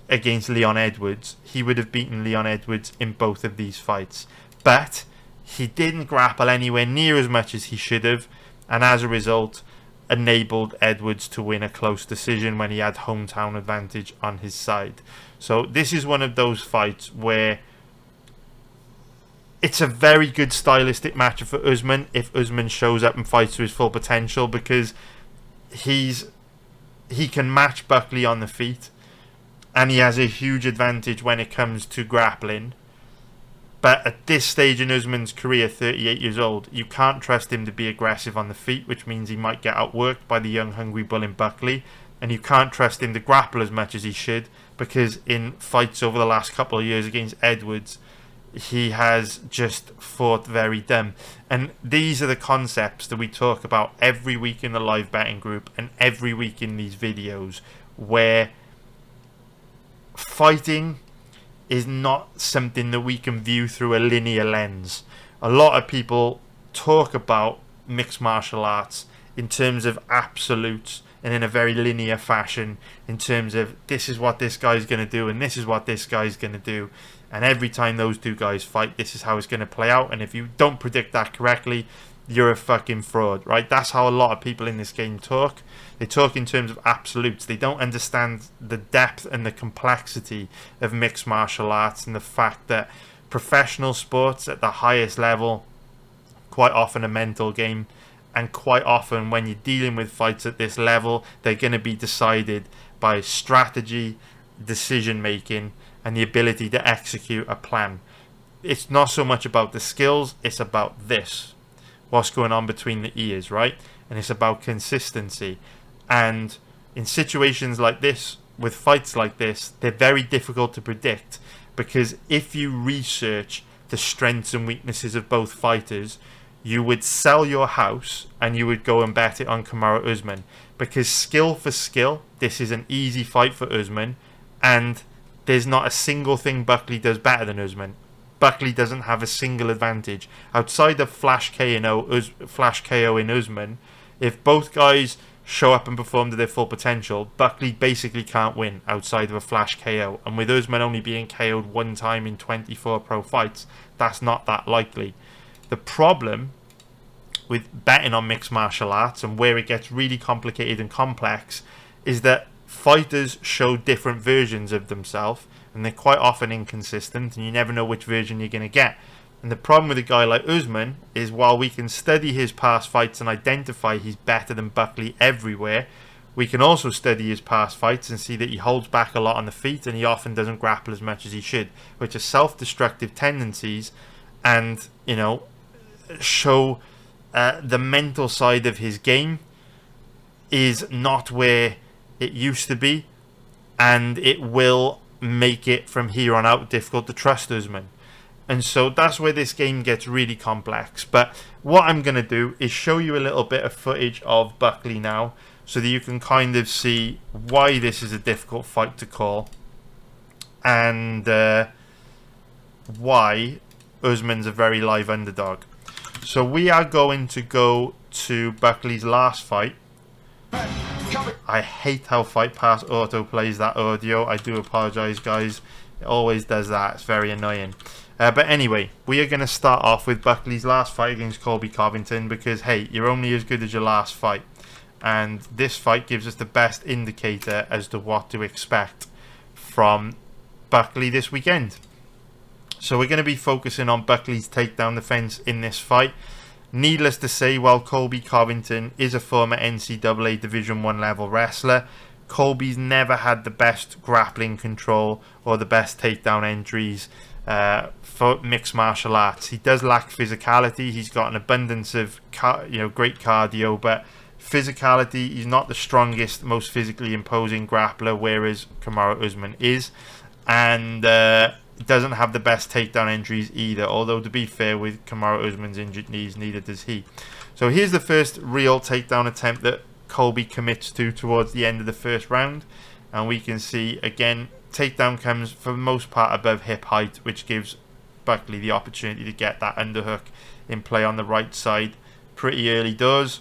against Leon Edwards, he would have beaten Leon Edwards in both of these fights. But he didn't grapple anywhere near as much as he should have, and as a result, enabled Edwards to win a close decision when he had hometown advantage on his side. So this is one of those fights where it's a very good stylistic matchup for Usman if Usman shows up and fights to his full potential, because he can match Buckley on the feet, and he has a huge advantage when it comes to grappling. But at this stage in Usman's career, 38 years old, you can't trust him to be aggressive on the feet, which means he might get outworked by the young, hungry bull in Buckley. And you can't trust him to grapple as much as he should, because in fights over the last couple of years against Edwards, he has just fought very dumb. And these are the concepts that we talk about every week in the live betting group and every week in these videos, where fighting is not something that we can view through a linear lens. A lot of people talk about mixed martial arts in terms of absolutes and in a very linear fashion, in terms of this is what this guy's going to do and this is what this guy's going to do, and every time those two guys fight, this is how it's going to play out, and if you don't predict that correctly, you're a fucking fraud, right? That's how a lot of people in this game talk. They talk in terms of absolutes. They don't understand the depth and the complexity of mixed martial arts, and the fact that professional sports at the highest level, quite often a mental game, and quite often when you're dealing with fights at this level, they're going to be decided by strategy, decision making, and the ability to execute a plan. It's not so much about the skills, it's about this, what's going on between the ears, right? And it's about consistency. And in situations like this, with fights like this, they're very difficult to predict, because if you research the strengths and weaknesses of both fighters, you would sell your house and you would go and bet it on Kamaru Usman, because skill for skill, this is an easy fight for Usman, and there's not a single thing Buckley does better than Usman. Buckley doesn't have a single advantage outside of flash KO in Usman. If both guys show up and perform to their full potential, Buckley basically can't win outside of a flash KO. And with Usman only being KO'd one time in 24 pro fights, that's not that likely. The problem with betting on mixed martial arts, and where it gets really complicated and complex, is that fighters show different versions of themselves, and they're quite often inconsistent, and you never know which version you're going to get. And the problem with a guy like Usman is, while we can study his past fights and identify he's better than Buckley everywhere, we can also study his past fights and see that he holds back a lot on the feet, and he often doesn't grapple as much as he should, which are self-destructive tendencies, and, you know, show the mental side of his game is not where it used to be, and it will make it from here on out difficult to trust Usman. And so that's where this game gets really complex. But what I'm going to do is show you a little bit of footage of Buckley now, so that you can kind of see why this is a difficult fight to call, and why Usman's a very live underdog. So we are going to go to Buckley's last fight. I hate how Fight Pass auto plays that audio. I do apologize, guys. It always does that. It's very annoying. But anyway, we are going to start off with Buckley's last fight against Colby Covington, because, hey, you're only as good as your last fight. And this fight gives us the best indicator as to what to expect from Buckley this weekend. So we're going to be focusing on Buckley's takedown defense in this fight. Needless to say, while Colby Covington is a former NCAA Division I level wrestler, Colby's never had the best grappling control or the best takedown entries for mixed martial arts. He does lack physicality. He's got an abundance of great cardio, but physicality, he's not the strongest, most physically imposing grappler, whereas Kamaru Usman is, and doesn't have the best takedown entries either, although to be fair, with Kamaru Usman's injured knees, neither does he. So here's the first real takedown attempt that Colby commits to towards the end of the first round, and we can see again takedown comes for the most part above hip height, which gives Buckley the opportunity to get that underhook in play on the right side pretty early doors.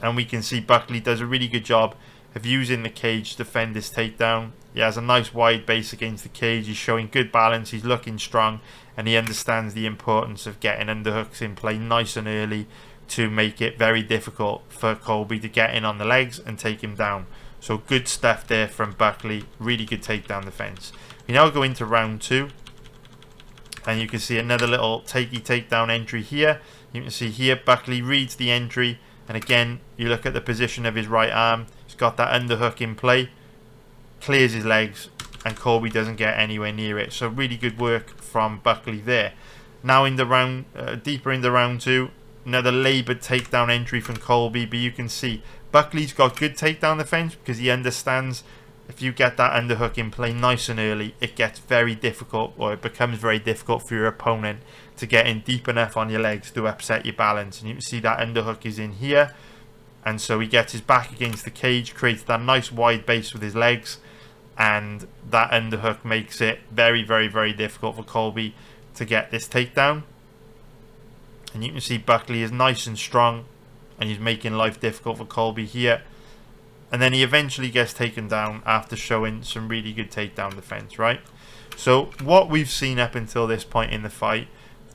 And we can see Buckley does a really good job of using the cage to defend this takedown. He has a nice wide base against the cage. He's showing good balance. He's looking strong, and he understands the importance of getting underhooks in play nice and early to make it very difficult for Colby to get in on the legs and take him down. So good stuff there from Buckley. Really good takedown defense. We now go into round 2. And you can see another little takedown entry here. You can see here Buckley reads the entry. And again, you look at the position of his right arm. He's got that underhook in play. Clears his legs. And Colby doesn't get anywhere near it. So really good work from Buckley there. Now in the round, deeper into round 2. Another laboured takedown entry from Colby. But you can see Buckley's got good takedown defense because he understands if you get that underhook in play nice and early, it gets very difficult, or it becomes very difficult for your opponent to get in deep enough on your legs to upset your balance. And you can see that underhook is in here. And so he gets his back against the cage, creates that nice wide base with his legs. And that underhook makes it very, very, very difficult for Colby to get this takedown. And you can see Buckley is nice and strong. And he's making life difficult for Colby here. And then he eventually gets taken down after showing some really good takedown defense, right? So what we've seen up until this point in the fight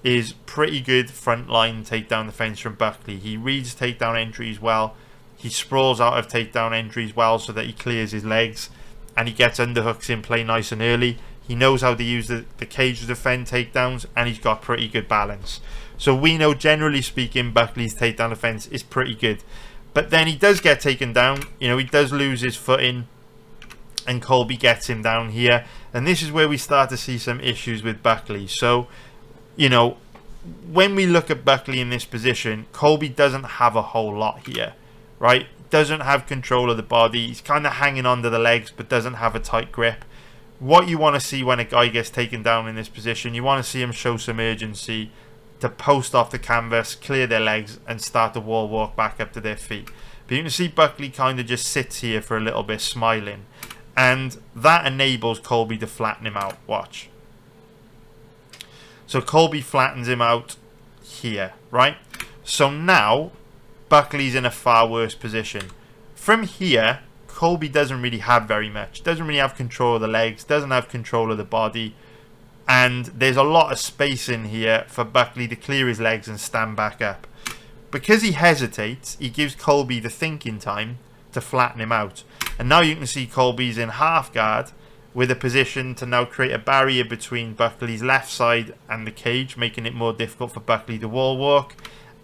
is pretty good frontline takedown defense from Buckley. He reads takedown entries well. He sprawls out of takedown entries well so that he clears his legs. And he gets underhooks in play nice and early. He knows how to use the cage to defend takedowns. And he's got pretty good balance. So we know, generally speaking, Buckley's takedown defense is pretty good. But then he does get taken down. You know, he does lose his footing. And Colby gets him down here. And this is where we start to see some issues with Buckley. So, you know, when we look at Buckley in this position, Colby doesn't have a whole lot here, right? Doesn't have control of the body. He's kind of hanging onto the legs, but doesn't have a tight grip. What you want to see when a guy gets taken down in this position, you want to see him show some urgency to post off the canvas, clear their legs, and start the wall walk back up to their feet. But you can see Buckley kind of just sits here for a little bit, smiling. And that enables Colby to flatten him out. Watch. So Colby flattens him out here, right? So now, Buckley's in a far worse position. From here, Colby doesn't really have very much. Doesn't really have control of the legs. Doesn't have control of the body. And there's a lot of space in here for Buckley to clear his legs and stand back up. Because he hesitates, he gives Colby the thinking time to flatten him out. And now you can see Colby's in half guard with a position to now create a barrier between Buckley's left side and the cage, making it more difficult for Buckley to wall walk.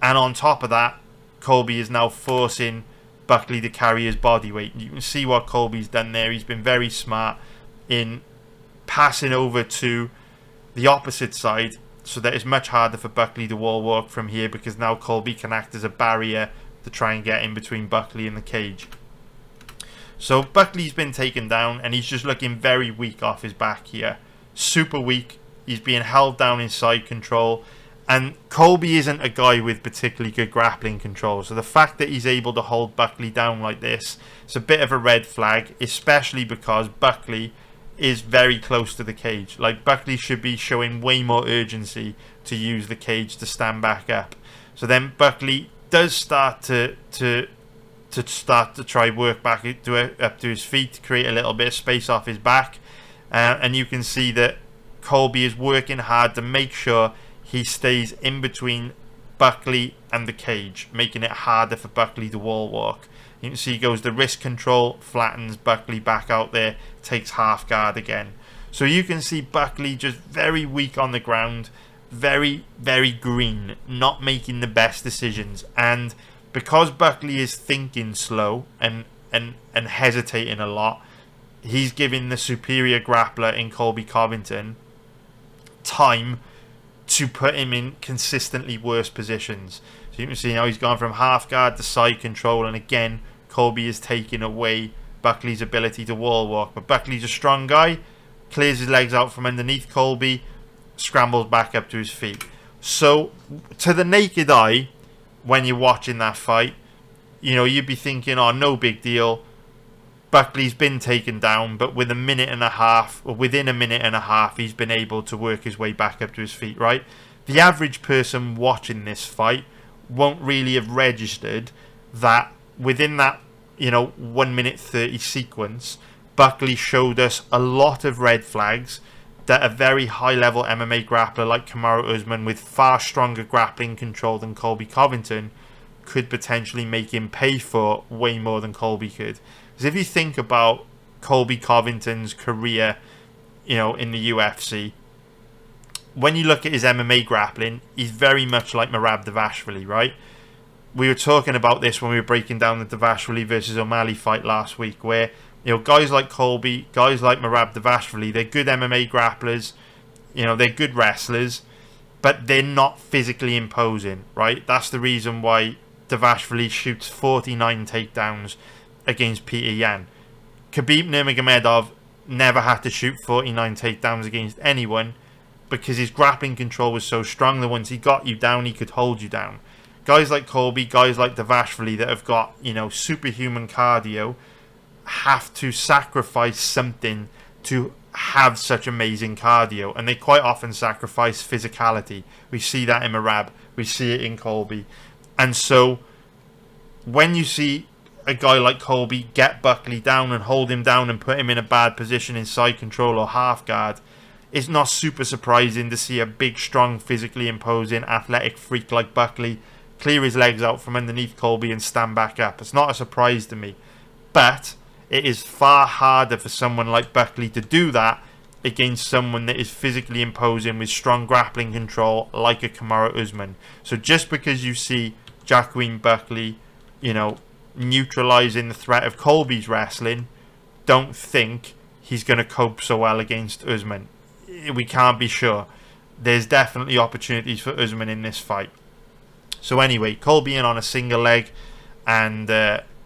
And on top of that, Colby is now forcing Buckley to carry his body weight. You can see what Colby's done there. He's been very smart in passing over to the opposite side so that it's much harder for Buckley to wall walk from here, because now Colby can act as a barrier to try and get in between Buckley and the cage. So Buckley's been taken down and he's just looking very weak off his back here. Super weak. He's being held down in side control. And Colby isn't a guy with particularly good grappling control. So the fact that he's able to hold Buckley down like this, it's a bit of a red flag, especially because Buckley is very close to the cage. Like, Buckley should be showing way more urgency to use the cage to stand back up. So then Buckley does start to try work back up to his feet to create a little bit of space off his back. And you can see that Colby is working hard to make sure he stays in between Buckley and the cage, making it harder for Buckley to wall walk. You can see he goes the wrist control, flattens Buckley back out there, takes half guard again. So you can see Buckley just very weak on the ground, very, very green, not making the best decisions. And because Buckley is thinking slow and hesitating a lot, he's giving the superior grappler in Colby Covington time to put him in consistently worse positions. So you can see now he's gone from half guard to side control, and again Colby is taking away Buckley's ability to wall walk. But Buckley's a strong guy, clears his legs out from underneath Colby, scrambles back up to his feet. So to the naked eye, when you're watching that fight, you know, you'd be thinking, oh, no big deal, Buckley's been taken down, but with a minute and a half, or within a minute and a half, he's been able to work his way back up to his feet, right? The average person watching this fight won't really have registered that within that, you know, 1 minute 30 sequence, Buckley showed us a lot of red flags that a very high level MMA grappler like Kamaru Usman, with far stronger grappling control than Colby Covington, could potentially make him pay for way more than Colby could. Because if you think about Colby Covington's career, in the UFC, when you look at his MMA grappling, he's very much like Merab Dvalishvili, right? We were talking about this when we were breaking down the Dvalishvili versus O'Malley fight last week, where guys like Colby, guys like Merab Dvalishvili, they're good MMA grapplers, they're good wrestlers, but they're not physically imposing, right? That's the reason why Dvalishvili shoots 49 takedowns against Peter Yan. Khabib Nurmagomedov never had to shoot 49 takedowns against anyone because his grappling control was so strong that once he got you down, he could hold you down. Guys like Colby, guys like Dvalishvili that have got, superhuman cardio have to sacrifice something to have such amazing cardio, and they quite often sacrifice physicality. We see that in Merab, we see it in Colby, and so when you see a guy like Colby get Buckley down and hold him down and put him in a bad position in side control or half guard, it's not super surprising to see a big, strong, physically imposing, athletic freak like Buckley clear his legs out from underneath Colby and stand back up. It's not a surprise to me, but it is far harder for someone like Buckley to do that against someone that is physically imposing with strong grappling control like a Kamaru Usman. So just because you see Joaquin Buckley, neutralizing the threat of Colby's wrestling, don't think he's going to cope so well against Usman. We can't be sure. There's definitely opportunities for Usman in this fight. So anyway, Colby in on a single leg, and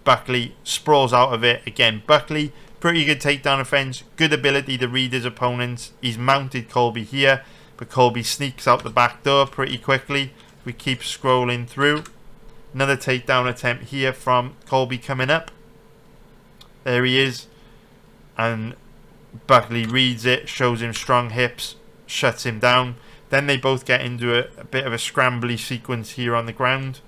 Buckley sprawls out of it. Again, Buckley, pretty good takedown offense, good ability to read his opponents. He's mounted Colby here, but Colby sneaks out the back door pretty quickly. We keep scrolling through. Another takedown attempt here from Colby coming up. There he is. And Buckley reads it, shows him strong hips, shuts him down. Then they both get into a bit of a scrambly sequence here on the ground.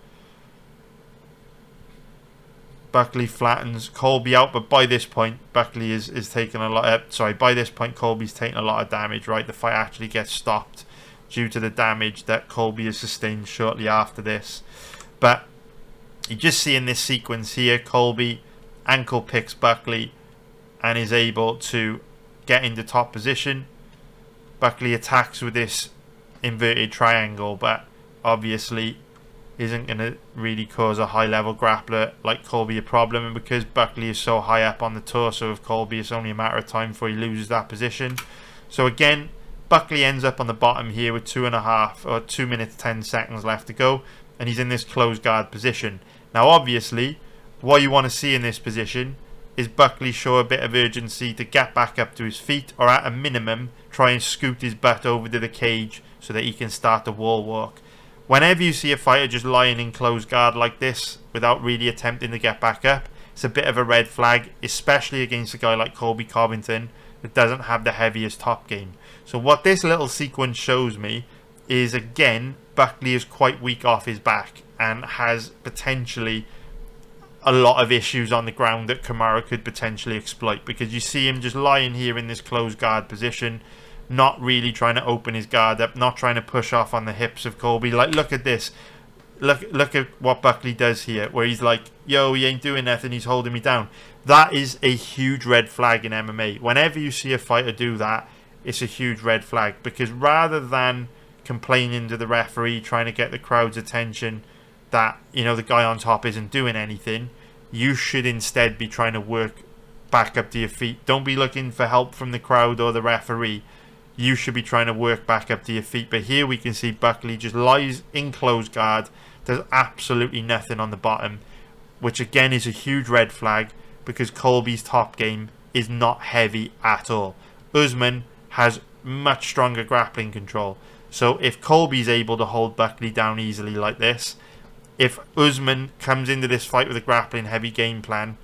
Buckley flattens Colby out, but by this point, Buckley is taking a lot. By this point, Colby's taking a lot of damage. Right, the fight actually gets stopped due to the damage that Colby has sustained shortly after this. But you just see in this sequence here, Colby ankle picks Buckley and is able to get into top position. Buckley attacks with this inverted triangle, but obviously isn't going to really cause a high level grappler like Colby a problem, and because Buckley is so high up on the torso of Colby, it's only a matter of time before he loses that position. So again, Buckley ends up on the bottom here with 2 minutes 10 seconds left to go, and he's in this closed guard position. Now obviously what you want to see in this position is Buckley show a bit of urgency to get back up to his feet, or at a minimum try and scoot his butt over to the cage so that he can start the wall walk. Whenever you see a fighter just lying in closed guard like this without really attempting to get back up, it's a bit of a red flag, especially against a guy like Colby Covington that doesn't have the heaviest top game. So what this little sequence shows me is, again, Buckley is quite weak off his back and has potentially a lot of issues on the ground that Kamaru could potentially exploit, because you see him just lying here in this closed guard position, not really trying to open his guard up, not trying to push off on the hips of Colby. Like, look at this. Look at what Buckley does here, where he's like, yo, he ain't doing nothing, he's holding me down. That is a huge red flag in MMA. Whenever you see a fighter do that, it's a huge red flag, because rather than complaining to the referee, trying to get the crowd's attention that, the guy on top isn't doing anything, you should instead be trying to work back up to your feet. Don't be looking for help from the crowd or the referee. You should be trying to work back up to your feet. But here we can see Buckley just lies in closed guard. There's absolutely nothing on the bottom, which again is a huge red flag, because Colby's top game is not heavy at all. Usman has much stronger grappling control. So if Colby's able to hold Buckley down easily like this, if Usman comes into this fight with a grappling heavy game plan,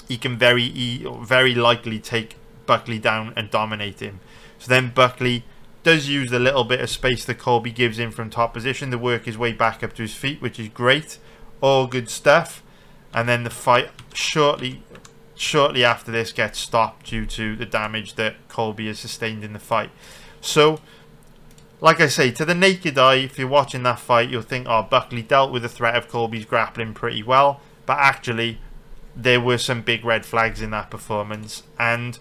he can very likely take Buckley down and dominate him. So then Buckley does use the little bit of space that Colby gives him from top position to work his way back up to his feet, which is great. All good stuff. And then the fight shortly after this gets stopped due to the damage that Colby has sustained in the fight. So like I say, to the naked eye, if you're watching that fight, you'll think, oh, Buckley dealt with the threat of Colby's grappling pretty well. But actually, there were some big red flags in that performance. And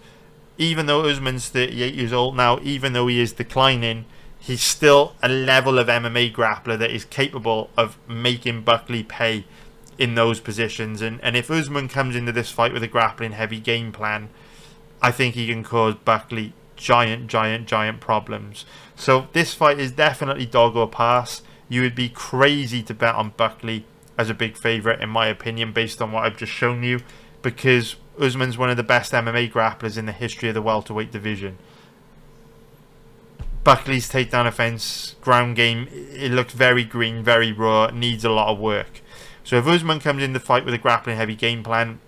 even though Usman's 38 years old now, even though he is declining, he's still a level of MMA grappler that is capable of making Buckley pay in those positions. And if Usman comes into this fight with a grappling heavy game plan, I think he can cause Buckley giant problems. So this fight is definitely dog or pass. You would be crazy to bet on Buckley as a big favourite, in my opinion, based on what I've just shown you, because Usman's one of the best MMA grapplers in the history of the welterweight division. Buckley's takedown offense, ground game, it looks very green, very raw, needs a lot of work. So if Usman comes in the fight with a grappling heavy game plan,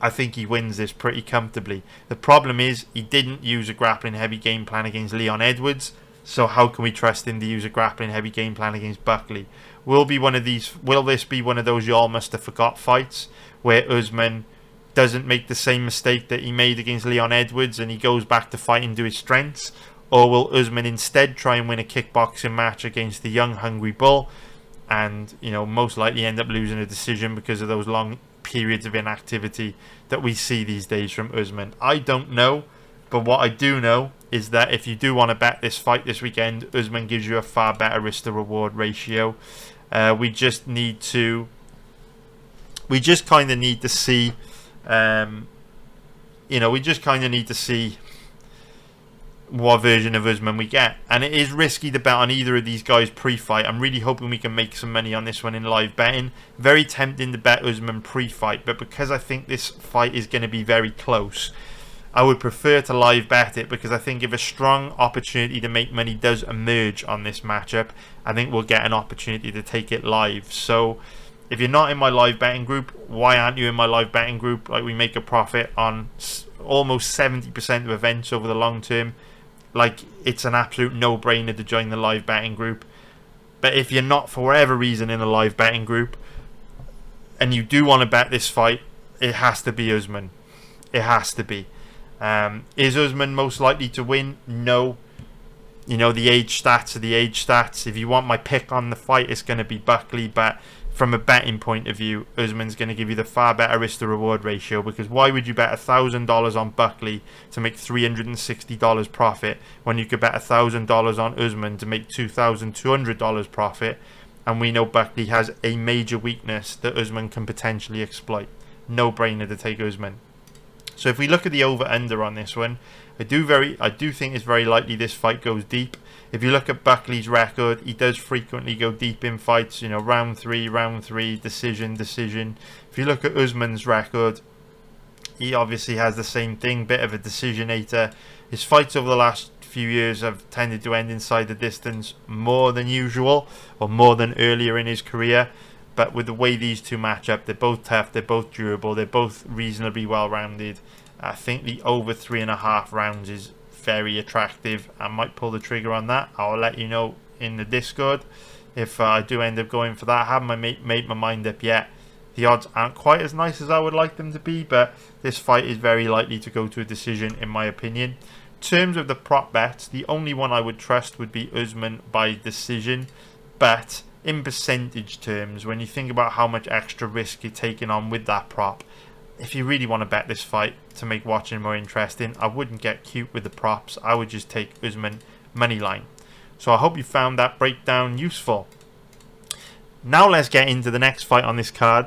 I think he wins this pretty comfortably. The problem is he didn't use a grappling heavy game plan against Leon Edwards, so how can we trust him to use a grappling heavy game plan against Buckley? Will this be one of those you all must have forgot fights where Usman doesn't make the same mistake that he made against Leon Edwards and he goes back to fighting to his strengths? Or will Usman instead try and win a kickboxing match against the young hungry bull and, you know, most likely end up losing a decision because of those long periods of inactivity that we see these days from Usman? I don't know, but what I do know is that if you do want to bet this fight this weekend, Usman gives you a far better risk to reward ratio. We just kind of need to see what version of Usman we get, and it is risky to bet on either of these guys pre-fight. I'm really hoping we can make some money on this one in live betting. Very tempting to bet Usman pre-fight, but because I think this fight is going to be very close, I would prefer to live bet it, because I think if a strong opportunity to make money does emerge on this matchup, I think we'll get an opportunity to take it live. So if you're not in my live betting group, why aren't you in my live betting group? Like, we make a profit on almost 70% of events over the long term. Like, it's an absolute no-brainer to join the live betting group. But if you're not, for whatever reason, in a live betting group and you do want to bet this fight, it has to be Usman. It has to be. Is Usman most likely to win? No. You know, the age stats are the age stats. If you want my pick on the fight, it's going to be Buckley. But from a betting point of view, Usman's going to give you the far better risk to reward ratio, because why would you bet $1,000 on Buckley to make $360 profit when you could bet $1,000 on Usman to make $2,200 profit? And we know Buckley has a major weakness that Usman can potentially exploit. No brainer to take Usman. So if we look at the over-under on this one, I do think it's very likely this fight goes deep. If you look at Buckley's record, he does frequently go deep in fights. You know, round three, decision. If you look at Usman's record, he obviously has the same thing, bit of a decisionator. His fights over the last few years have tended to end inside the distance more than usual, or more than earlier in his career. But with the way these two match up, they're both tough, they're both durable, they're both reasonably well-rounded. I think the over 3.5 rounds is very attractive. I might pull the trigger on that. I'll let you know in the Discord if I do end up going for that. I haven't made my mind up yet. The odds aren't quite as nice as I would like them to be, but this fight is very likely to go to a decision, in my opinion. In terms of the prop bets, the only one I would trust would be Usman by decision, but in percentage terms, when you think about how much extra risk you're taking on with that prop, if you really want to bet this fight to make watching more interesting, I wouldn't get cute with the props. I would just take Usman money line. So I hope you found that breakdown useful. Now let's get into the next fight on this card.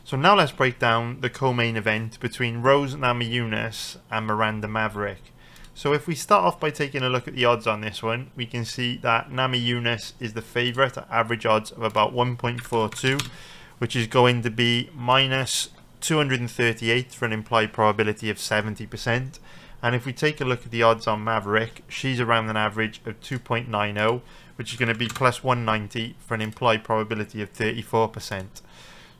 So now let's break down the co-main event between Rose Namajunas and Miranda Maverick. So if we start off by taking a look at the odds on this one, we can see that Namajunas is the favourite at average odds of about 1.42, which is going to be minus 238 for an implied probability of 70%. And if we take a look at the odds on Maverick, she's around an average of 2.90, which is going to be plus 190 for an implied probability of 34%.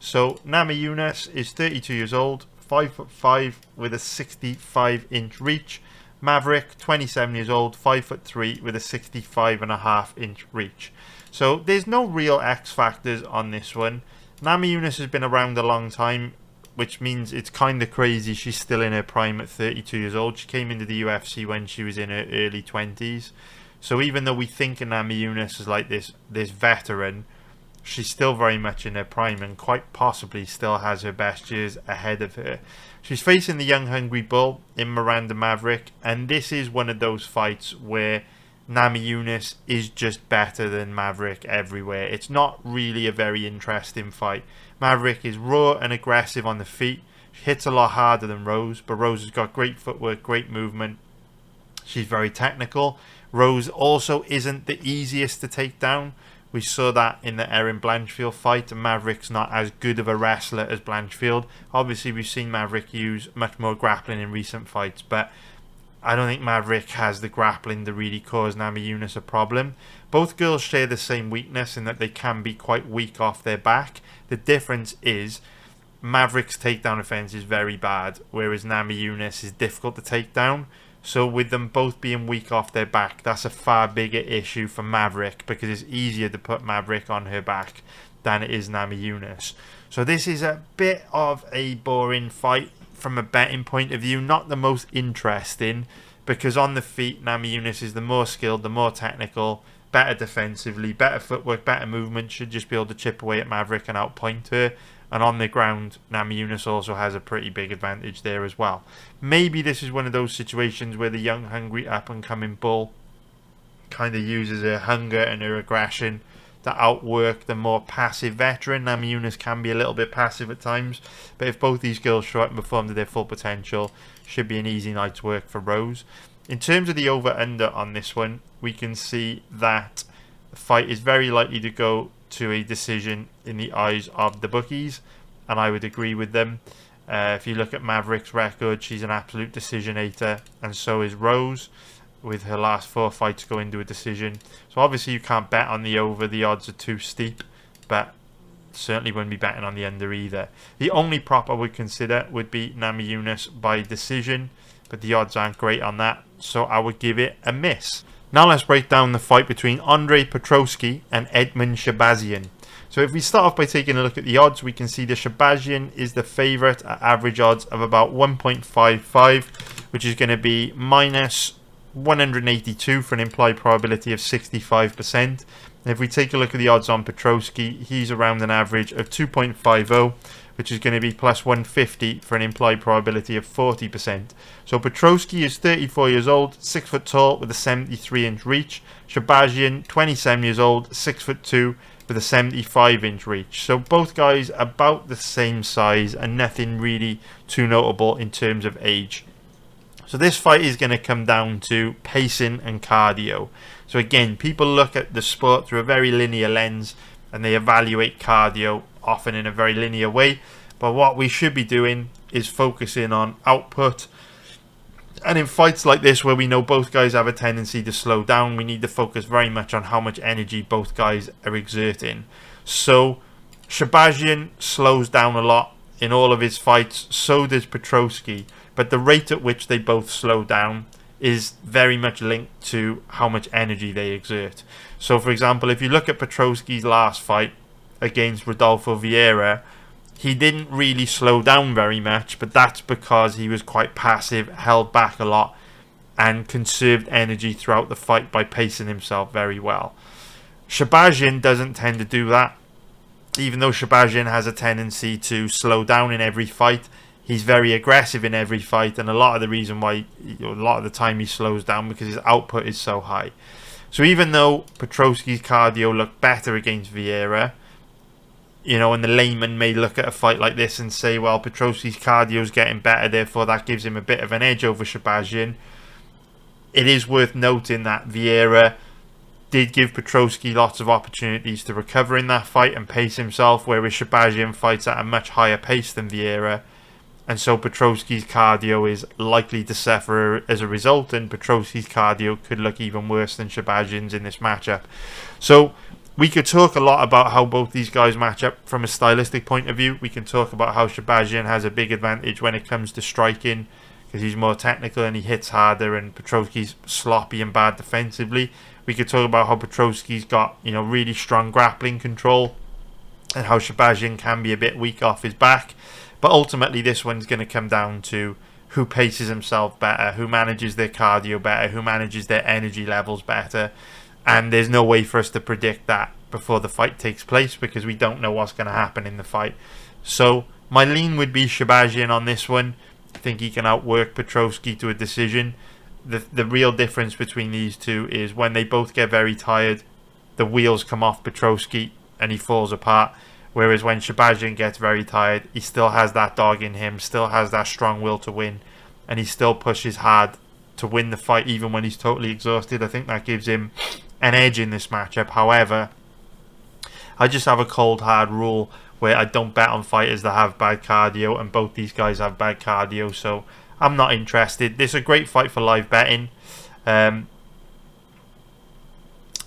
So Namajunas is 32 years old, 5'5" with a 65-inch reach. Maverick, 27 years old, 5'3" with a 65.5-inch reach. So there's no real X factors on this one. Namajunas has been around a long time. which means it's kind of crazy she's still in her prime at 32 years old. She came into the UFC when she was in her early 20s. So even though we think of Namajunas as like this veteran, she's still very much in her prime and quite possibly still has her best years ahead of her. She's facing the young hungry bull in Miranda Maverick, and this is one of those fights where Namajunas is just better than Maverick everywhere. It's not really a very interesting fight. Maverick is raw and aggressive on the feet. She hits a lot harder than Rose, but Rose has got great footwork, great movement. She's very technical. Rose also isn't the easiest to take down. We saw that in the Erin Blanchfield fight. Maverick's not as good of a wrestler as Blanchfield. Obviously, we've seen Maverick use much more grappling in recent fights, but I don't think Maverick has the grappling to really cause Namajunas a problem. Both girls share the same weakness in that they can be quite weak off their back. The difference is Maverick's takedown offense is very bad, whereas Namajunas is difficult to take down. So with them both being weak off their back, that's a far bigger issue for Maverick, because it's easier to put Maverick on her back than it is Namajunas. So this is a bit of a boring fight from a betting point of view, not the most interesting, because on the feet Namajunas is the more skilled, the more technical, better defensively, better footwork, better movement, should just be able to chip away at Maverick and outpoint her. And on the ground, Namajunas also has a pretty big advantage there as well. Maybe this is one of those situations where the young, hungry, up-and-coming bull kind of uses her hunger and her aggression to outwork the more passive veteran. Namajunas can be a little bit passive at times, but if both these girls show up and perform to their full potential, should be an easy night's work for Rose. In terms of the over-under on this one, we can see that the fight is very likely to go to a decision in the eyes of the bookies, and I would agree with them. If you look at Maverick's record, she's an absolute decisionator, and so is Rose, with her last 4 fights going to a decision. So obviously you can't bet on the over, the odds are too steep, but certainly wouldn't be betting on the under either. The only prop I would consider would be Namajunas by decision, but the odds aren't great on that, so I would give it a miss. Now let's break down the fight between Andre Petroski and Edmund Shahbazyan. So if we start off by taking a look at the odds, we can see the Shahbazyan is the favourite at average odds of about 1.55, which is going to be minus 182 for an implied probability of 65%. And if we take a look at the odds on Petroski, he's around an average of 2.50, which is going to be plus 150 for an implied probability of 40%. So Petroski is 34 years old, 6 foot tall with a 73-inch reach. Shahbazyan, 27 years old, 6 foot 2 with a 75-inch reach. So both guys about the same size and nothing really too notable in terms of age. So this fight is going to come down to pacing and cardio. So again, people look at the sport through a very linear lens and they evaluate cardio often in a very linear way, but what we should be doing is focusing on output. And in fights like this where we know both guys have a tendency to slow down, we need to focus very much on how much energy both guys are exerting. So Shahbazyan slows down a lot in all of his fights, so does Petroski, but the rate at which they both slow down is very much linked to how much energy they exert. So for example, if you look at Petroski's last fight against Rodolfo Vieira, he didn't really slow down very much, but that's because he was quite passive, held back a lot, and conserved energy throughout the fight by pacing himself very well. Shahbazyan doesn't tend to do that. Even though Shahbazyan has a tendency to slow down in every fight, he's very aggressive in every fight, and a lot of the reason why, a lot of the time he slows down because his output is so high. So even though Petroski's cardio looked better against Vieira, and the layman may look at a fight like this and say, well, Petroski's cardio is getting better, therefore that gives him a bit of an edge over Shahbazyan. It is worth noting that Vieira did give Petroski lots of opportunities to recover in that fight and pace himself, whereas Shahbazyan fights at a much higher pace than Vieira. And so Petroski's cardio is likely to suffer as a result, and Petroski's cardio could look even worse than Shahbazyan's in this matchup. So we could talk a lot about how both these guys match up from a stylistic point of view. We can talk about how Shahbazyan has a big advantage when it comes to striking, because he's more technical and he hits harder, and Petroski's sloppy and bad defensively. We could talk about how Petroski's got, really strong grappling control, and how Shahbazyan can be a bit weak off his back. But ultimately, this one's going to come down to who paces himself better, who manages their cardio better, who manages their energy levels better. And there's no way for us to predict that before the fight takes place because we don't know what's going to happen in the fight. So my lean would be Shahbazyan on this one. I think he can outwork Petroski to a decision. The real difference between these two is when they both get very tired, the wheels come off Petroski and he falls apart. Whereas when Shahbazyan gets very tired, he still has that dog in him, still has that strong will to win, and he still pushes hard to win the fight even when he's totally exhausted. I think that gives him an edge in this matchup. However, I just have a cold hard rule where I don't bet on fighters that have bad cardio, and both these guys have bad cardio, so I'm not interested. This is a great fight for live betting.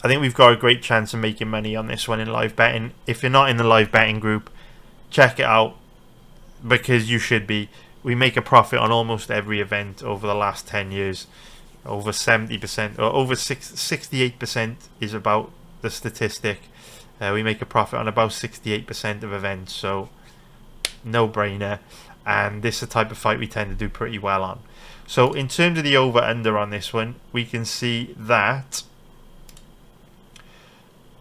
I think we've got a great chance of making money on this one in live betting. If you're not in the live betting group, check it out because you should be. We make a profit on almost every event over the last 10 years. Over 70% or over 68% is about the statistic. We make a profit on about 68% of events, so no brainer. And this is the type of fight we tend to do pretty well on. So in terms of the over-under on this one, we can see that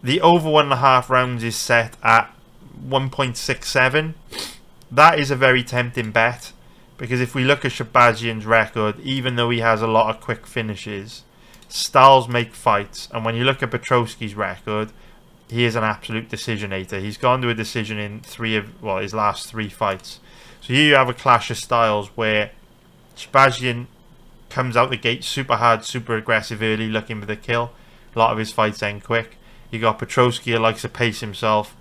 the over 1.5 rounds is set at 1.67. That is a very tempting bet because if we look at Shahbazyan's record, even though he has a lot of quick finishes, styles make fights. And when you look at Petroski's record, he is an absolute decisionator. He's gone to a decision in his last 3 fights. So here you have a clash of styles where Shahbazyan comes out the gate super hard, super aggressive early, looking for the kill. A lot of his fights end quick. You got Petroski who likes to pace himself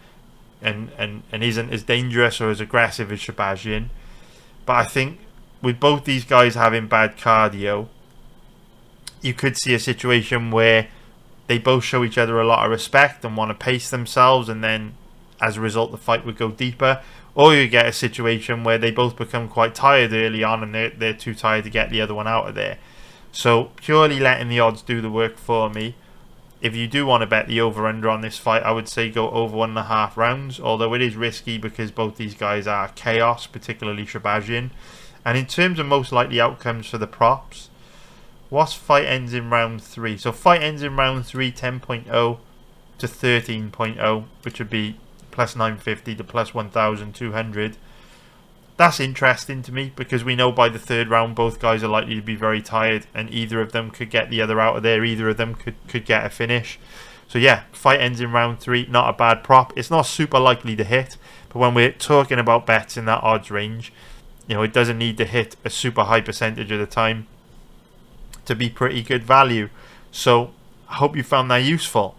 and isn't as dangerous or as aggressive as Shahbazyan. But I think with both these guys having bad cardio, you could see a situation where they both show each other a lot of respect and want to pace themselves, and then as a result the fight would go deeper. Or you get a situation where they both become quite tired early on and they're too tired to get the other one out of there. So purely letting the odds do the work for me. If you do want to bet the over-under on this fight, I would say go over 1.5 rounds, although it is risky because both these guys are chaos, particularly Shahbazyan. And in terms of most likely outcomes for the props, what's fight ends in round 3? So fight ends in round 3, 10.0 to 13.0, which would be plus 950 to plus 1,200. That's interesting to me because we know by the 3rd round both guys are likely to be very tired and either of them could get the other out of there, either of them could get a finish. So yeah, fight ends in round 3, not a bad prop. It's not super likely to hit, but when we're talking about bets in that odds range, you know, it doesn't need to hit a super high percentage of the time to be pretty good value. So I hope you found that useful.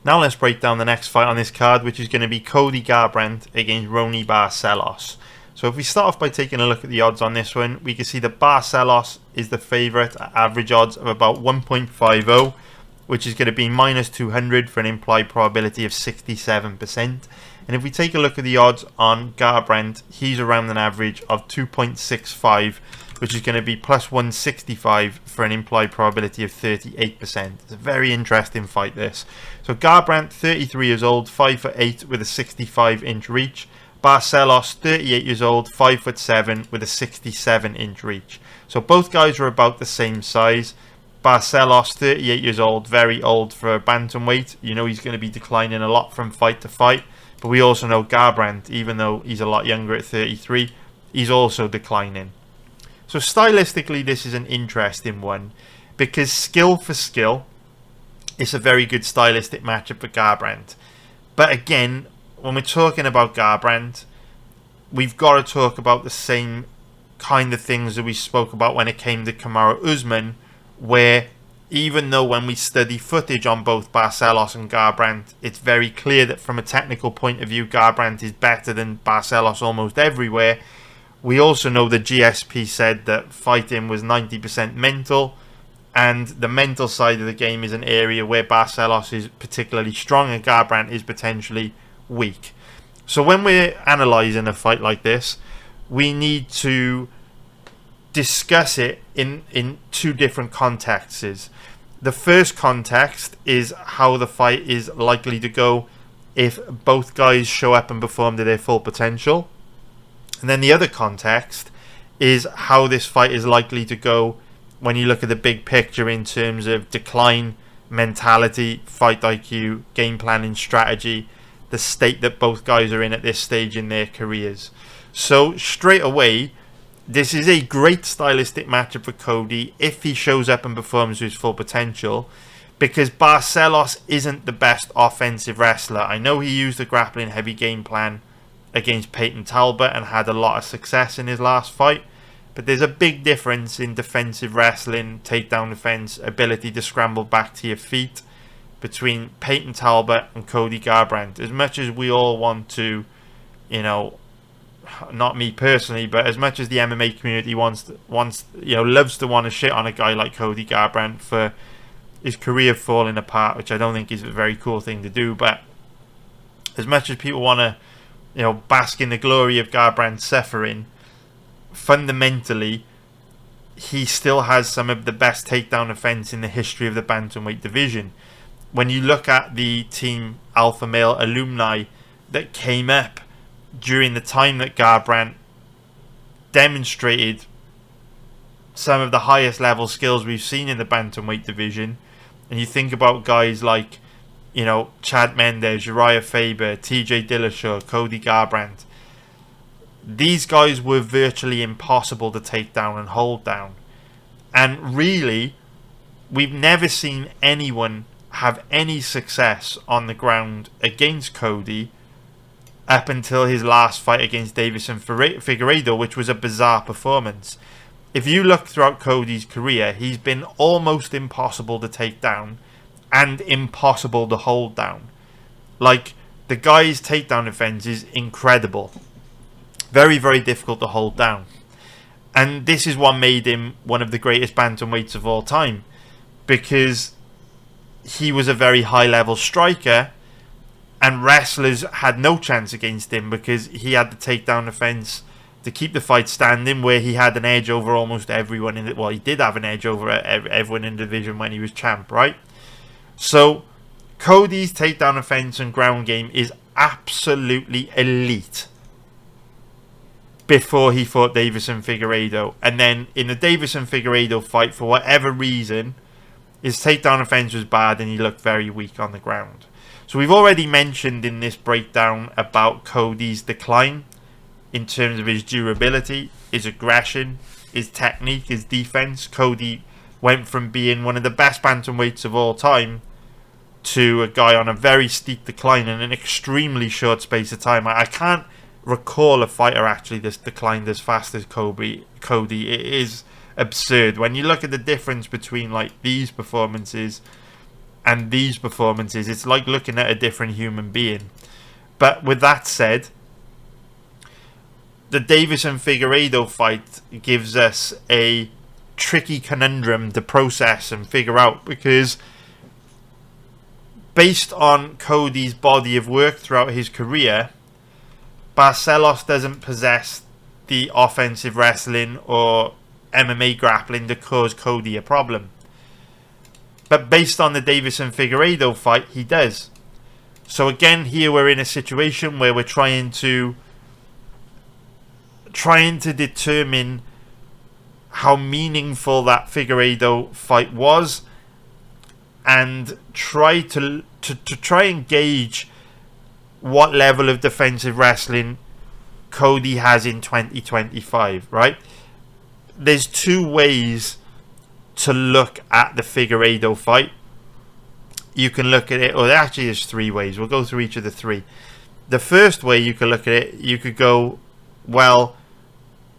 Now let's break down the next fight on this card, which is going to be Cody Garbrandt against Ronnie Barcelos. So if we start off by taking a look at the odds on this one, we can see that Barcelos is the favourite at average odds of about 1.50, which is going to be minus 200 for an implied probability of 67%. And if we take a look at the odds on Garbrandt, he's around an average of 2.65, which is going to be plus 165 for an implied probability of 38%. It's a very interesting fight, this. So Garbrandt, 33 years old, 5'8" with a 65-inch reach. Barcelos, 38 years old, 5'7" with a 67-inch reach. So both guys are about the same size. Barcelos, 38 years old, very old for a bantamweight. You know he's going to be declining a lot from fight to fight. But we also know Garbrandt, even though he's a lot younger at 33, he's also declining. So stylistically, this is an interesting one because skill for skill, it's a very good stylistic matchup for Garbrandt. But again, when we're talking about Garbrandt, we've got to talk about the same kind of things that we spoke about when it came to Kamaru Usman, where even though when we study footage on both Barcelos and Garbrandt, it's very clear that from a technical point of view, Garbrandt is better than Barcelos almost everywhere. We also know the GSP said that fighting was 90% mental, and the mental side of the game is an area where Barcelos is particularly strong and Garbrandt is potentially weak. So when we're analysing a fight like this, we need to discuss it in 2 different contexts. The first context is how the fight is likely to go if both guys show up and perform to their full potential. And then the other context is how this fight is likely to go when you look at the big picture in terms of decline, mentality, fight IQ, game planning, strategy, the state that both guys are in at this stage in their careers. So straight away, this is a great stylistic matchup for Cody if he shows up and performs to his full potential, because Barcelos isn't the best offensive wrestler. I know he used a grappling heavy game plan against Peyton Talbot and had a lot of success in his last fight, but there's a big difference in defensive wrestling, takedown defense, ability to scramble back to your feet between Peyton Talbot and Cody Garbrandt. As much as we all want to, not me personally, but as much as the MMA community loves to want to shit on a guy like Cody Garbrandt for his career falling apart, which I don't think is a very cool thing to do, but as much as people want to bask in the glory of Garbrandt's suffering, fundamentally he still has some of the best takedown defense in the history of the bantamweight division. When you look at the Team Alpha Male alumni that came up during the time that Garbrandt demonstrated some of the highest level skills we've seen in the bantamweight division, and you think about guys like Chad Mendes, Uriah Faber, TJ Dillashaw, Cody Garbrandt, these guys were virtually impossible to take down and hold down. And really, we've never seen anyone have any success on the ground against Cody up until his last fight against Davison Figueiredo, which was a bizarre performance. If you look throughout Cody's career, he's been almost impossible to take down and impossible to hold down. Like, the guy's takedown defense is incredible. Very, very difficult to hold down. And this is what made him one of the greatest bantamweights of all time, because he was a very high level striker and wrestlers had no chance against him because he had the takedown defense to keep the fight standing, where he had an edge over almost everyone in it. Well, he did have an edge over everyone in the division when he was champ, right? So Cody's takedown defense and ground game is absolutely elite before he fought Davison Figueiredo. And then in the Davison Figueiredo fight, for whatever reason, his takedown defense was bad and he looked very weak on the ground. So we've already mentioned in this breakdown about Cody's decline in terms of his durability, his aggression, his technique, his defense. Cody went from being one of the best bantamweights of all time to a guy on a very steep decline in an extremely short space of time. I can't recall a fighter actually that's declined as fast as Cody. It is absurd. When you look at the difference between like these performances and these performances, it's like looking at a different human being. But with that said, the Davison Figueiredo fight gives us a tricky conundrum to process and figure out, because based on Cody's body of work throughout his career, Barcelos doesn't possess the offensive wrestling or MMA grappling to cause Cody a problem. But based on the Davison Figueiredo fight, he does. So again, here we're in a situation where we're trying to determine how meaningful that Figueiredo fight was, and try to gauge what level of defensive wrestling Cody has in 2025, right? There's two ways to look at the Figueiredo fight. You can look at it, or actually there's three ways. We'll go through each of the three. The first way you could look at it, you could go, well,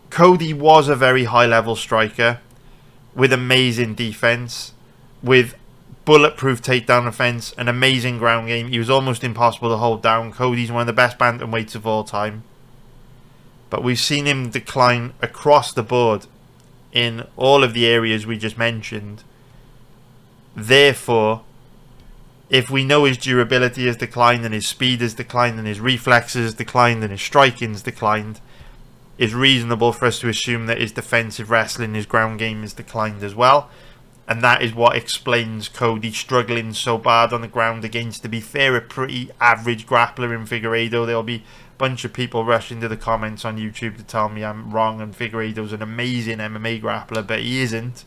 Cody was a very high level striker with amazing defense, with bulletproof takedown defense, an amazing ground game. He was almost impossible to hold down. Cody's one of the best bantamweights of all time. But we've seen him decline across the board in all of the areas we just mentioned. Therefore, if we know his durability has declined and his speed has declined and his reflexes has declined and his striking's declined, it's reasonable for us to assume that his defensive wrestling, his ground game has declined as well. And that is what explains Cody struggling so bad on the ground against, to be fair, a pretty average grappler in Figueiredo. There'll be bunch of people rush into the comments on YouTube to tell me I'm wrong and Figueiredo's an amazing MMA grappler, but he isn't.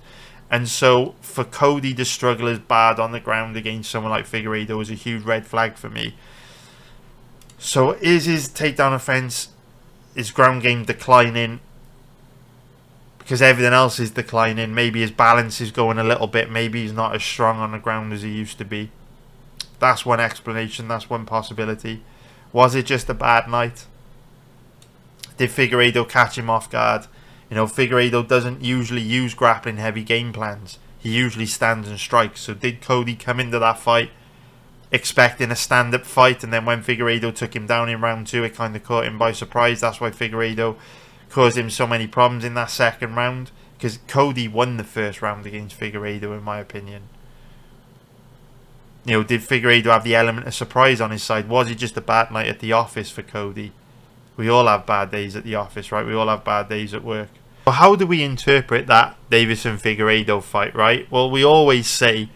And so for Cody to struggle as bad on the ground against someone like Figueiredo is a huge red flag for me. So is his takedown offense, his ground game declining because everything else is declining? Maybe his balance is going a little bit. Maybe he's not as strong on the ground as he used to be. That's one explanation. That's one possibility. Was it just a bad night? Did Figueiredo catch him off guard? You know, Figueiredo doesn't usually use grappling heavy game plans. He usually stands and strikes. So did Cody come into that fight expecting a stand-up fight, and then when Figueiredo took him down in round 2, it kind of caught him by surprise? That's why Figueiredo caused him so many problems in that second round, because Cody won the first round against Figueiredo, in my opinion. You know, did Figueiredo have the element of surprise on his side? Was it just a bad night at the office for Cody? We all have bad days at the office, right? We all have bad days at work. But how do we interpret that Deiveson-Figueiredo fight, right? Well, we always say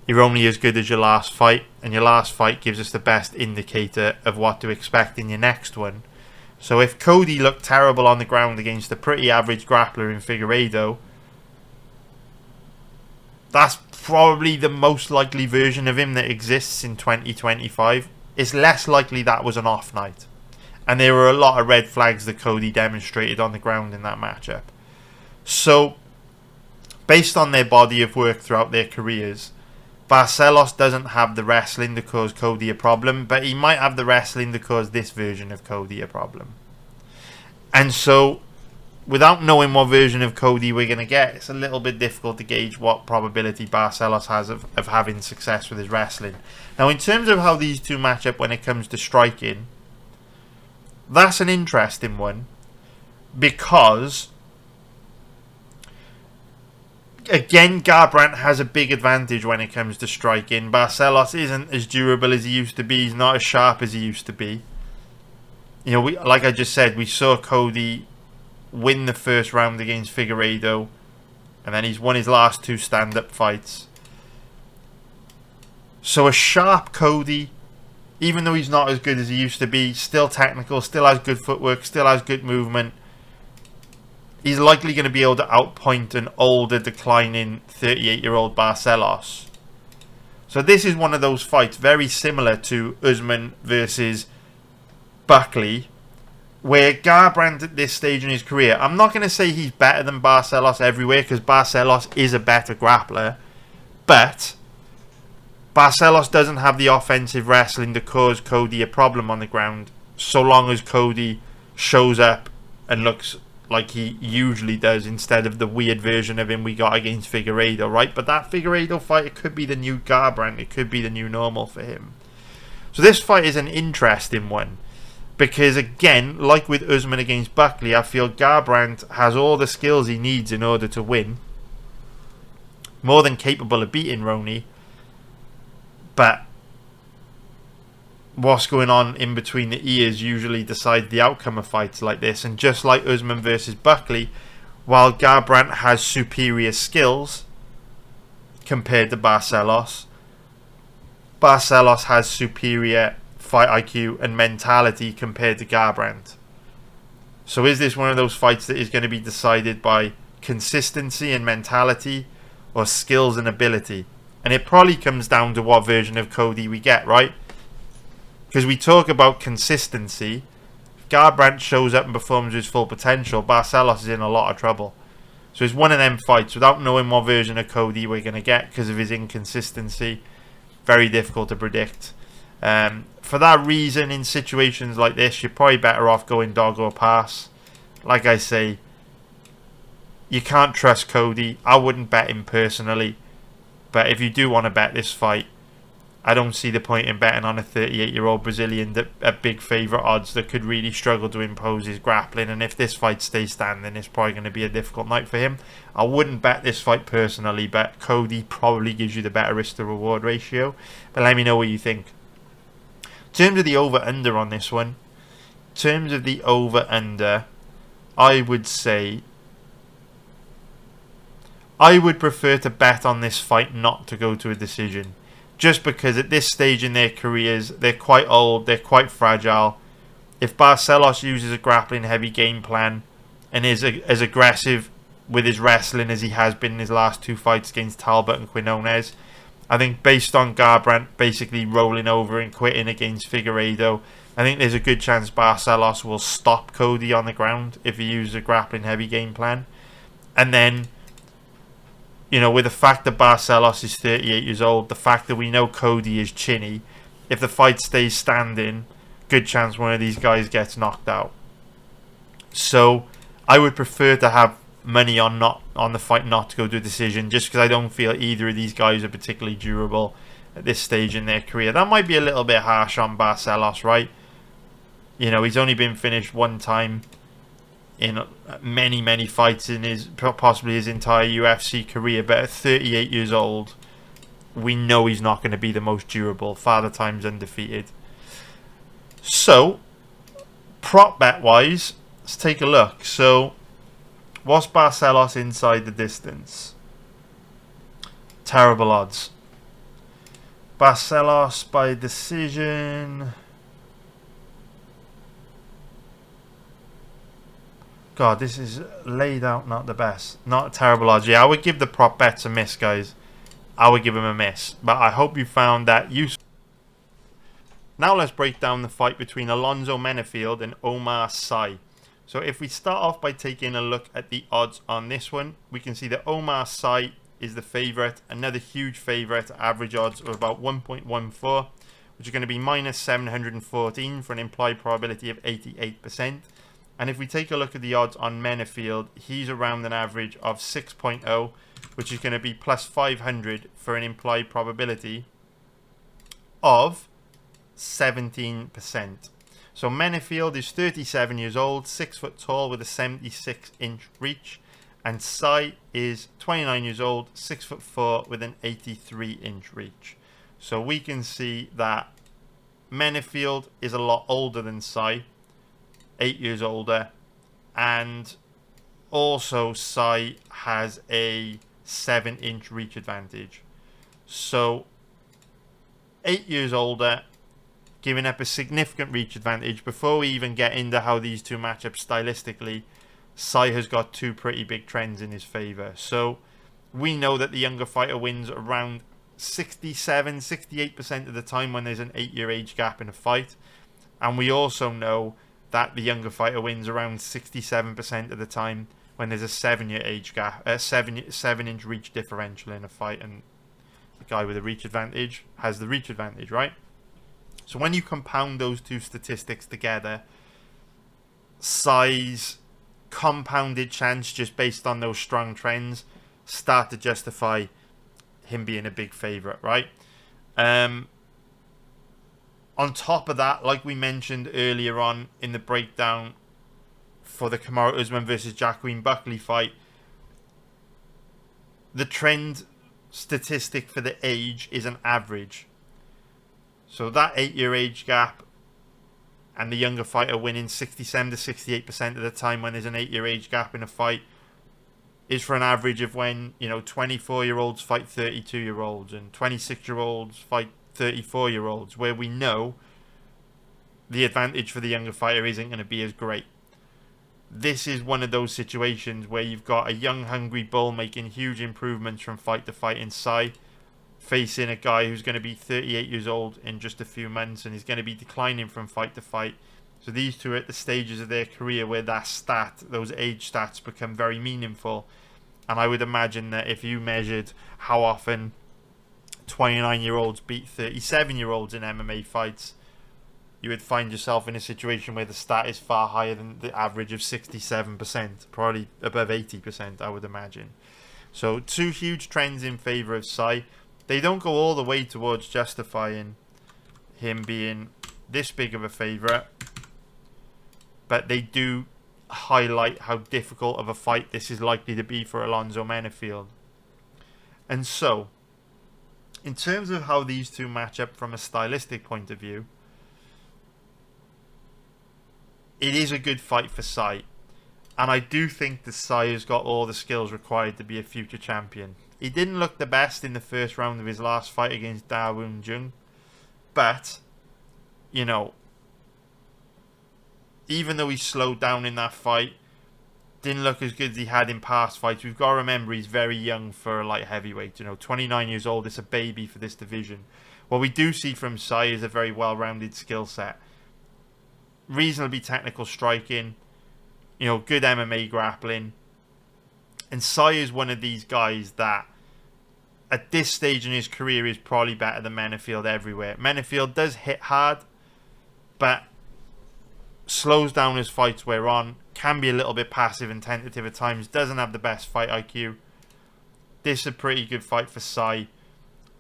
you're only as good as your last fight, and your last fight gives us the best indicator of what to expect in your next one. So if Cody looked terrible on the ground against a pretty average grappler in Figueiredo, that's probably the most likely version of him that exists in 2025. It's less likely that was an off night. And there were a lot of red flags that Cody demonstrated on the ground in that matchup. So, based on their body of work throughout their careers, Barcelos doesn't have the wrestling to cause Cody a problem, but he might have the wrestling to cause this version of Cody a problem. And so, without knowing what version of Cody we're going to get, it's a little bit difficult to gauge what probability Barcelos has of having success with his wrestling. Now, in terms of how these two match up when it comes to striking, that's an interesting one, because again, Garbrandt has a big advantage when it comes to striking. Barcelos isn't as durable as he used to be. He's not as sharp as he used to be. You know, like I just said, we saw Cody win the first round against Figueiredo, and then he's won his last 2 stand-up fights. So a sharp Cody, even though he's not as good as he used to be, still technical, still has good footwork, still has good movement, he's likely going to be able to outpoint an older, declining 38-year-old Barcelos. So this is one of those fights very similar to Usman versus Buckley, where Garbrandt at this stage in his career, I'm not going to say he's better than Barcelos everywhere, because Barcelos is a better grappler, but Barcelos doesn't have the offensive wrestling to cause Cody a problem on the ground, so long as Cody shows up and looks like he usually does, instead of the weird version of him we got against Figueiredo, right? But that Figueiredo fight, it could be the new Garbrandt, it could be the new normal for him. So this fight is an interesting one, because again, like with Usman against Buckley, I feel Garbrandt has all the skills he needs in order to win, more than capable of beating Roney, but what's going on in between the ears usually decides the outcome of fights like this. And just like Usman versus Buckley, while Garbrandt has superior skills compared to Barcelos, Barcelos has superior fight IQ and mentality compared to Garbrandt. So is this one of those fights that is going to be decided by consistency and mentality, or skills and ability? And it probably comes down to what version of Cody we get, right? Because we talk about consistency. If Garbrandt shows up and performs his full potential, Barcelos is in a lot of trouble. So it's one of them fights, without knowing what version of Cody we're going to get because of his inconsistency, very difficult to predict. For that reason, in situations like this, you're probably better off going dog or pass. Like I say, you can't trust Cody. I wouldn't bet him personally. But if you do want to bet this fight, I don't see the point in betting on a 38-year-old Brazilian at big favourite odds that could really struggle to impose his grappling. And if this fight stays standing, it's probably going to be a difficult night for him. I wouldn't bet this fight personally, but Cody probably gives you the better risk to reward ratio. But let me know what you think. In terms of the over-under on this one, I would say I would prefer to bet on this fight not to go to a decision. Just because at this stage in their careers, they're quite old, they're quite fragile. if Barcelos uses a grappling heavy game plan and is as aggressive with his wrestling as he has been in his last 2 fights against Talbot and Quinones, I think based on Garbrandt basically rolling over and quitting against Figueiredo, I think there's a good chance Barcelos will stop Cody on the ground if he uses a grappling heavy game plan. And then, you know, with the fact that Barcelos is 38 years old, the fact that we know Cody is chinny, if the fight stays standing, good chance one of these guys gets knocked out. So I would prefer to have money on the fight not to go to a decision, just because I don't feel either of these guys are particularly durable at this stage in their career. That might be a little bit harsh on Barcelos, right? You know, he's only been finished one time in many fights in his possibly his entire UFC career, but at 38 years old, we know he's not going to be the most durable. Father Time's undefeated. So, prop bet wise, let's take a look. So, what's Barcelos inside the distance? Terrible odds. Barcelos by decision. God, this is laid out not the best. Not terrible odds. Yeah, I would give the prop bets a miss, guys. I would give them a miss. But I hope you found that useful. Now let's break down the fight between Alonzo Menifield and Omar Sy. So if we start off by taking a look at the odds on this one, we can see that Omar Sy is the favourite. Another huge favourite. Average odds of about 1.14, which are going to be minus 714 for an implied probability of 88%. And if we take a look at the odds on Menifield, he's around an average of 6.0, which is going to be plus 500 for an implied probability of 17%. So Menifield is 37 years old, 6 foot tall with a 76-inch reach. And Sy is 29 years old, 6 foot 4 with an 83-inch reach. So we can see that Menifield is a lot older than Sy. 8 years older, and also Sy has a 7-inch reach advantage. So 8 years older, giving up a significant reach advantage. Before we even get into how these two match up stylistically, Sy has got 2 pretty big trends in his favour. So we know that the younger fighter wins around 67-68% of the time when there's an 8-year age gap in a fight, and we also know that the younger fighter wins around 67% of the time when there's a 7-year age gap, 7-inch reach differential in a fight, and the guy with the reach advantage has the reach advantage, right? So when you compound those two statistics together, Sy's compounded chance just based on those strong trends start to justify him being a big favourite, right? On top of that, like we mentioned earlier on in the breakdown for the Kamaru Usman versus Joaquin Buckley fight, the trend statistic for the age is an average. So that 8-year age gap and the younger fighter winning 67-68% of the time when there's an 8-year age gap in a fight is for an average of when, you know, 24-year-olds fight 32-year-olds and 26-year-olds fight 34-year-olds, where we know the advantage for the younger fighter isn't going to be as great. This is one of those situations where you've got a young, hungry bull making huge improvements from fight to fight in Sy, facing a guy who's going to be 38 years old in just a few months and is going to be declining from fight to fight. So these two are at the stages of their career where those age stats become very meaningful. And I would imagine that if you measured how often 29-year-olds beat 37-year-olds in MMA fights, you would find yourself in a situation where the stat is far higher than the average of 67%, probably above 80%, I would imagine. So 2 huge trends in favour of Sy. They don't go all the way towards justifying him being this big of a favourite, but they do highlight how difficult of a fight this is likely to be for Alonzo Menifield. And so, in terms of how these two match up from a stylistic point of view, it is a good fight for Sy. And I do think that Sy has got all the skills required to be a future champion. He didn't look the best in the first round of his last fight against Da Woon Jung. But, you know, even though he slowed down in that fight, didn't look as good as he had in past fights. We've got to remember he's very young for a light heavyweight. 29 years old. It's a baby for this division. What we do see from Sai is a very well-rounded skill set. Reasonably technical striking. Good MMA grappling. And Sai is one of these guys that at this stage in his career is probably better than Menifield everywhere. Menifield does hit hard, but slows down his fights we're on, can be a little bit passive and tentative at times, doesn't have the best fight IQ. This is a pretty good fight for Sai,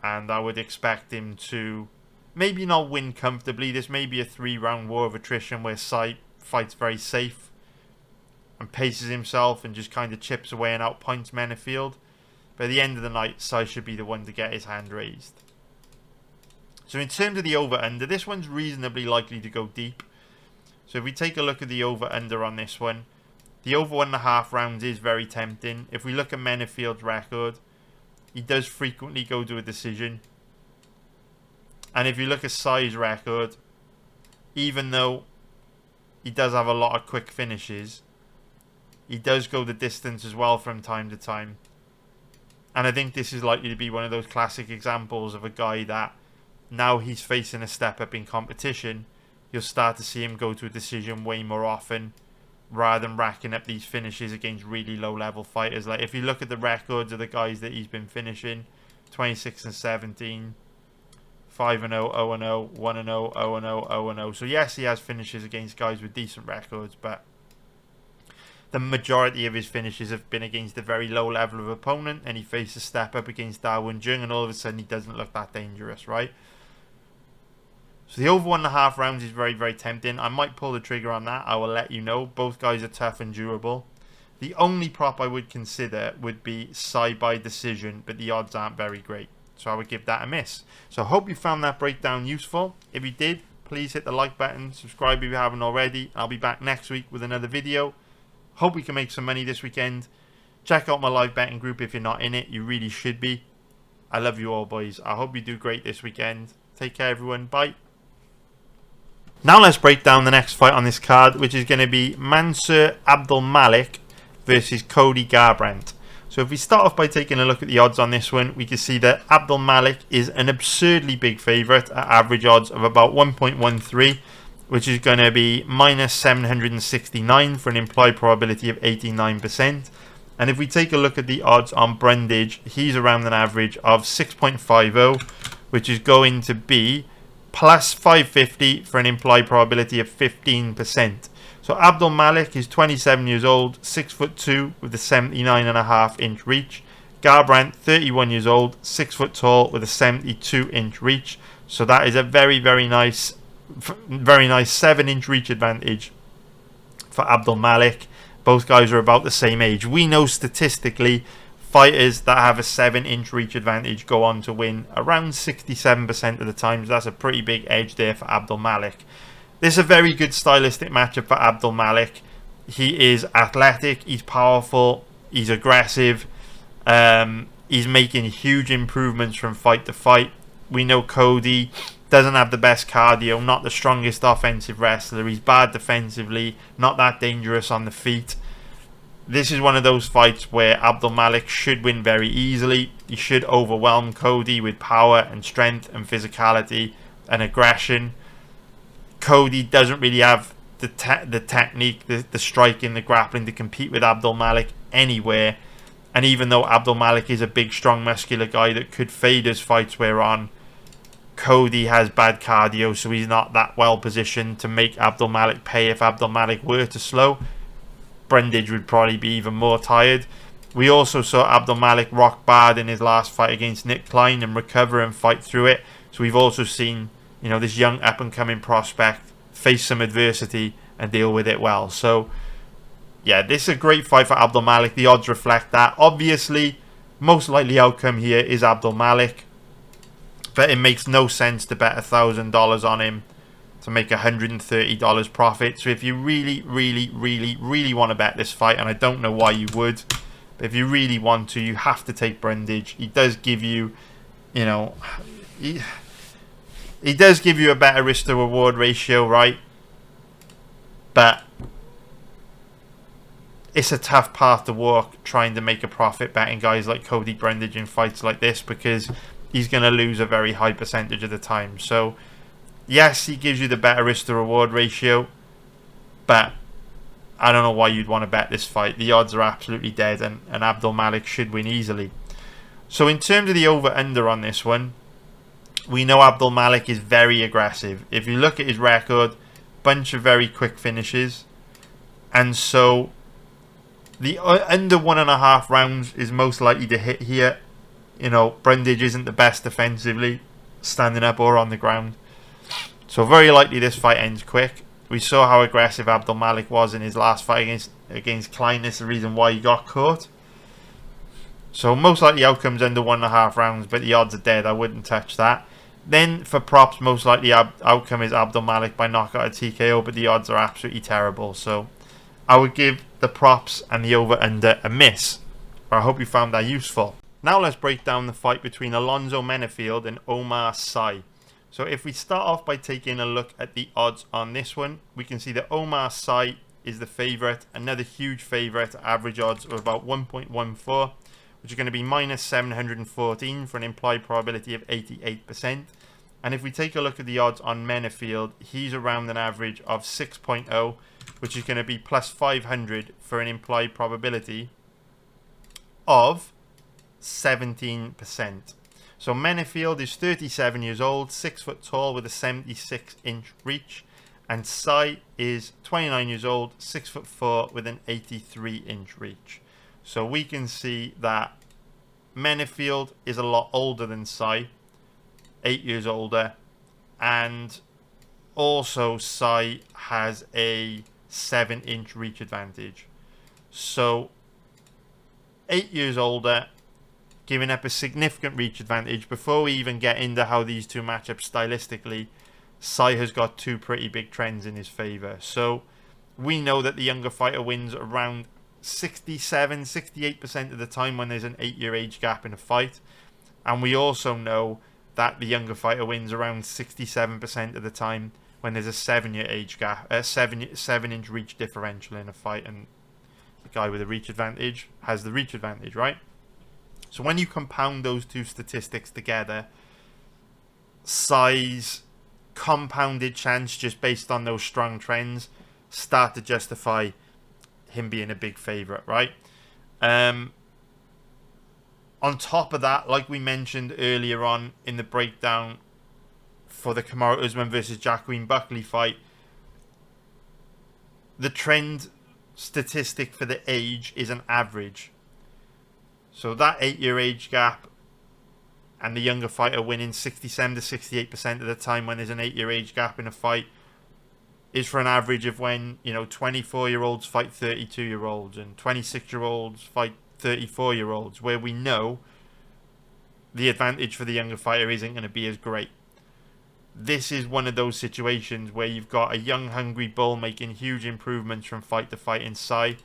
and I would expect him to maybe not win comfortably. This may be a 3-round war of attrition where Sai fights very safe and paces himself and just kind of chips away and outpoints Menifield. But at the end of the night, Sai should be the one to get his hand raised. So in terms of the over-under, this one's reasonably likely to go deep. So if we take a look at the over-under on this one, the over 1.5 rounds is very tempting. If we look at Menifield's record, he does frequently go to a decision. And if you look at Sai's record, even though he does have a lot of quick finishes, he does go the distance as well from time to time. And I think this is likely to be one of those classic examples of a guy that now he's facing a step up in competition, you'll start to see him go to a decision way more often rather than racking up these finishes against really low level fighters. Like if you look at the records of the guys that he's been finishing, 26-17, 5-0, 0-0, 1-0, 0-0, 0-0. So yes, he has finishes against guys with decent records, but the majority of his finishes have been against a very low level of opponent, and he faced a step up against Darwin Jung, and all of a sudden he doesn't look that dangerous, right? So the over 1.5 rounds is very, very tempting. I might pull the trigger on that. I will let you know. Both guys are tough and durable. The only prop I would consider would be Sai by decision, but the odds aren't very great. So I would give that a miss. So I hope you found that breakdown useful. If you did, please hit the like button. Subscribe if you haven't already. I'll be back next week with another video. Hope we can make some money this weekend. Check out my live betting group if you're not in it. You really should be. I love you all, boys. I hope you do great this weekend. Take care, everyone. Bye. Now let's break down the next fight on this card, which is going to be Mansur Abdul-Malik versus Cody Garbrandt. So if we start off by taking a look at the odds on this one, we can see that Abdul-Malik is an absurdly big favourite at average odds of about 1.13, which is going to be minus 769 for an implied probability of 89%. And if we take a look at the odds on Brundage, he's around an average of 6.50, which is going to be plus 550 for an implied probability of 15%. So Abdul-Malik is 27 years old, 6'2" with a 79.5-inch reach. Garbrandt, 31 years old, 6 foot tall with a 72-inch reach. So that is a very, very nice 7-inch reach advantage for Abdul-Malik. Both guys are about the same age. We know statistically fighters that have a 7-inch reach advantage go on to win around 67% of the time. So that's a pretty big edge there for Abdul-Malik. This is a very good stylistic matchup for Abdul-Malik. He is athletic, he's powerful, he's aggressive, he's making huge improvements from fight to fight. We know Cody doesn't have the best cardio, not the strongest offensive wrestler, he's bad defensively, not that dangerous on the feet. This is one of those fights where Abdul-Malik should win very easily. He should overwhelm Cody with power and strength and physicality and aggression. Cody doesn't really have the technique, the striking, the grappling to compete with Abdul-Malik anywhere. And even though Abdul-Malik is a big, strong, muscular guy that could fade his fights we're on, Cody has bad cardio, so he's not that well positioned to make Abdul-Malik pay if Abdul-Malik were to slow. Brundage would probably be even more tired. We also saw Abdul-Malik rock bad in his last fight against Nick Klein and recover and fight through it. So we've also seen, this young up-and-coming prospect face some adversity and deal with it well. So, yeah, this is a great fight for Abdul-Malik. The odds reflect that. Obviously, most likely outcome here is Abdul-Malik. But it makes no sense to bet $1,000 on him to make $130 profit. So if you really, really, really, really want to bet this fight, and I don't know why you would, but if you really want to, you have to take Brundage. He does give you, he does give you a better risk to reward ratio, right? But it's a tough path to walk trying to make a profit betting guys like Cody Brundage in fights like this, because he's going to lose a very high percentage of the time. So yes, he gives you the better risk to reward ratio, but I don't know why you'd want to bet this fight. The odds are absolutely dead, and Abdul-Malik should win easily. So in terms of the over-under on this one, we know Abdul-Malik is very aggressive. If you look at his record, bunch of very quick finishes, and so the under 1.5 rounds is most likely to hit here. You know, Brundage isn't the best defensively, standing up or on the ground. So very likely this fight ends quick. We saw how aggressive Abdul-Malik was in his last fight against Klein. That's the reason why he got caught. So most likely outcomes under 1.5 rounds, but the odds are dead. I wouldn't touch that. Then for props, most likely outcome is Abdul-Malik by knockout or TKO, but the odds are absolutely terrible. So I would give the props and the over-under a miss. I hope you found that useful. Now let's break down the fight between Alonzo Menifield and Omar Sy. So if we start off by taking a look at the odds on this one, we can see that Omar Sy is the favourite, another huge favourite. Average odds of about 1.14, which are going to be minus 714 for an implied probability of 88%. And if we take a look at the odds on Menifield, he's around an average of 6.0, which is going to be plus 500 for an implied probability of 17%. So Menifield is 37 years old, 6 foot tall with a 76-inch reach, and Sy is 29 years old, 6 foot 4 with an 83-inch reach. So we can see that Menifield is a lot older than Sy, 8 years older, and also Sy has a 7-inch reach advantage. So 8 years older, giving up a significant reach advantage. Before we even get into how these two match up stylistically, Sy has got two pretty big trends in his favour. So we know that the younger fighter wins around 67-68% of the time when there's an 8-year age gap in a fight, and we also know that the younger fighter wins around 67% of the time when there's a 7-year age gap, a 7-inch reach differential in a fight, and the guy with the reach advantage has the reach advantage, right? So when you compound those two statistics together, Sy's compounded chance just based on those strong trends start to justify him being a big favourite, right? On top of that, like we mentioned earlier on in the breakdown for the Kamaru Usman versus Joaquin Buckley fight, the trend statistic for the age is an average. So that 8-year age gap and the younger fighter winning 67-68% of the time when there's an 8-year age gap in a fight is for an average of when, you know, 24-year-olds fight 32-year-olds and 26-year-olds fight 34-year-olds, where we know the advantage for the younger fighter isn't going to be as great. This is one of those situations where you've got a young, hungry bull making huge improvements from fight to fight in Sy,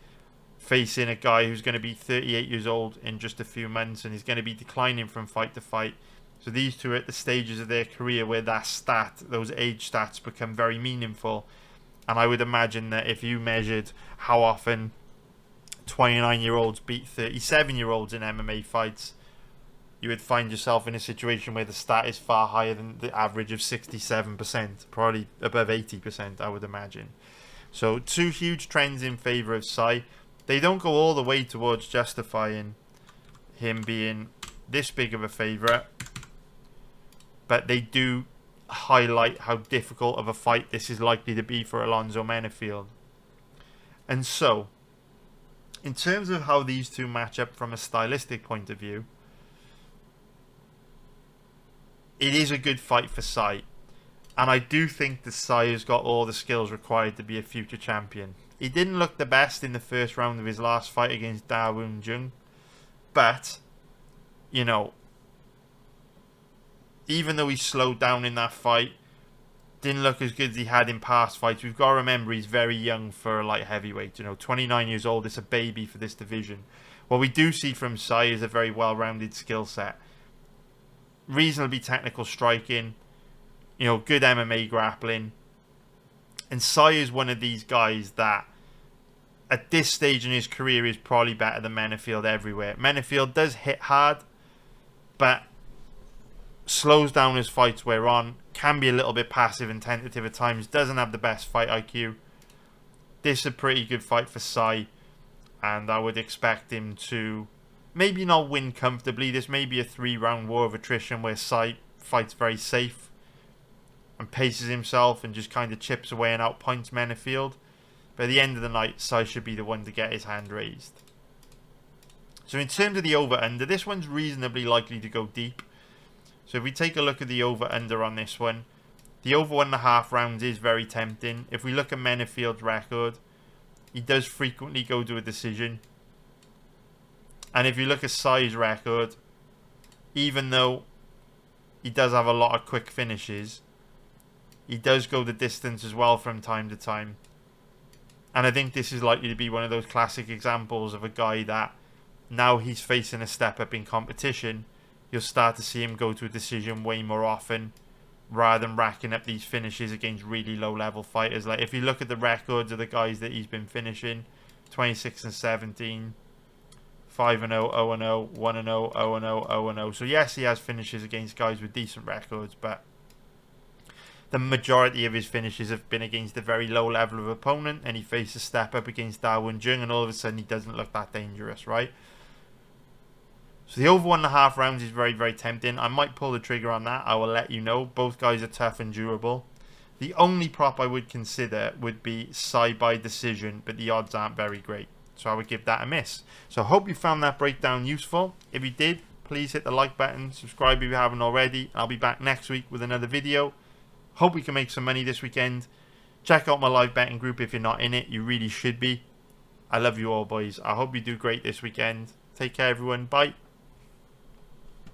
facing a guy who's going to be 38 years old in just a few months and is going to be declining from fight to fight. So these two are at the stages of their career where those age stats become very meaningful. And I would imagine that if you measured how often 29-year-olds beat 37-year-olds in MMA fights, you would find yourself in a situation where the stat is far higher than the average of 67%, probably above 80%, I would imagine. So two huge trends in favour of Sy. They don't go all the way towards justifying him being this big of a favourite, but they do highlight how difficult of a fight this is likely to be for Alonzo Menifield. And so, in terms of how these two match up from a stylistic point of view, it is a good fight for Sy, and I do think that Sy has got all the skills required to be a future champion. He didn't look the best in the first round of his last fight against Da Woon Jung, but, you know, even though he slowed down in that fight, didn't look as good as he had in past fights. We've got to remember he's very young for a light heavyweight. You know, 29 years old, it's a baby for this division. What we do see from Sy is a very well-rounded skill set. Reasonably technical striking, you know, good MMA grappling, And Sai is one of these guys that at this stage in his career is probably better than Menifield everywhere. Menifield does hit hard, but slows down his fights where on, can be a little bit passive and tentative at times, doesn't have the best fight IQ. This is a pretty good fight for Sai, and I would expect him to maybe not win comfortably. This may be a 3-round war of attrition where Sai fights very safe and paces himself and just kind of chips away and outpoints Menifield. But at the end of the night, Sai should be the one to get his hand raised. So in terms of the over-under, this one's reasonably likely to go deep. So if we take a look at the over-under on this one, the over 1.5 rounds is very tempting. If we look at Menifield's record, he does frequently go to a decision. And if you look at Sai's record, even though he does have a lot of quick finishes, he does go the distance as well from time to time. And I think this is likely to be one of those classic examples of a guy that now he's facing a step up in competition, you'll start to see him go to a decision way more often rather than racking up these finishes against really low level fighters. Like if you look at the records of the guys that he's been finishing, 26-17, 5-0, 0-0, 1-0, 0-0, 0-0. So yes, he has finishes against guys with decent records, but the majority of his finishes have been against a very low level of opponent, and he faced a step up against Darwin Jung, and all of a sudden he doesn't look that dangerous, right? So the over 1.5 rounds is very, very tempting. I might pull the trigger on that. I will let you know. Both guys are tough and durable. The only prop I would consider would be Sai by decision, but the odds aren't very great. So I would give that a miss. So I hope you found that breakdown useful. If you did, please hit the like button. Subscribe if you haven't already. I'll be back next week with another video. Hope we can make some money this weekend. Check out my live betting group if you're not in it. You really should be. I love you all, boys. I hope you do great this weekend. Take care, everyone. Bye.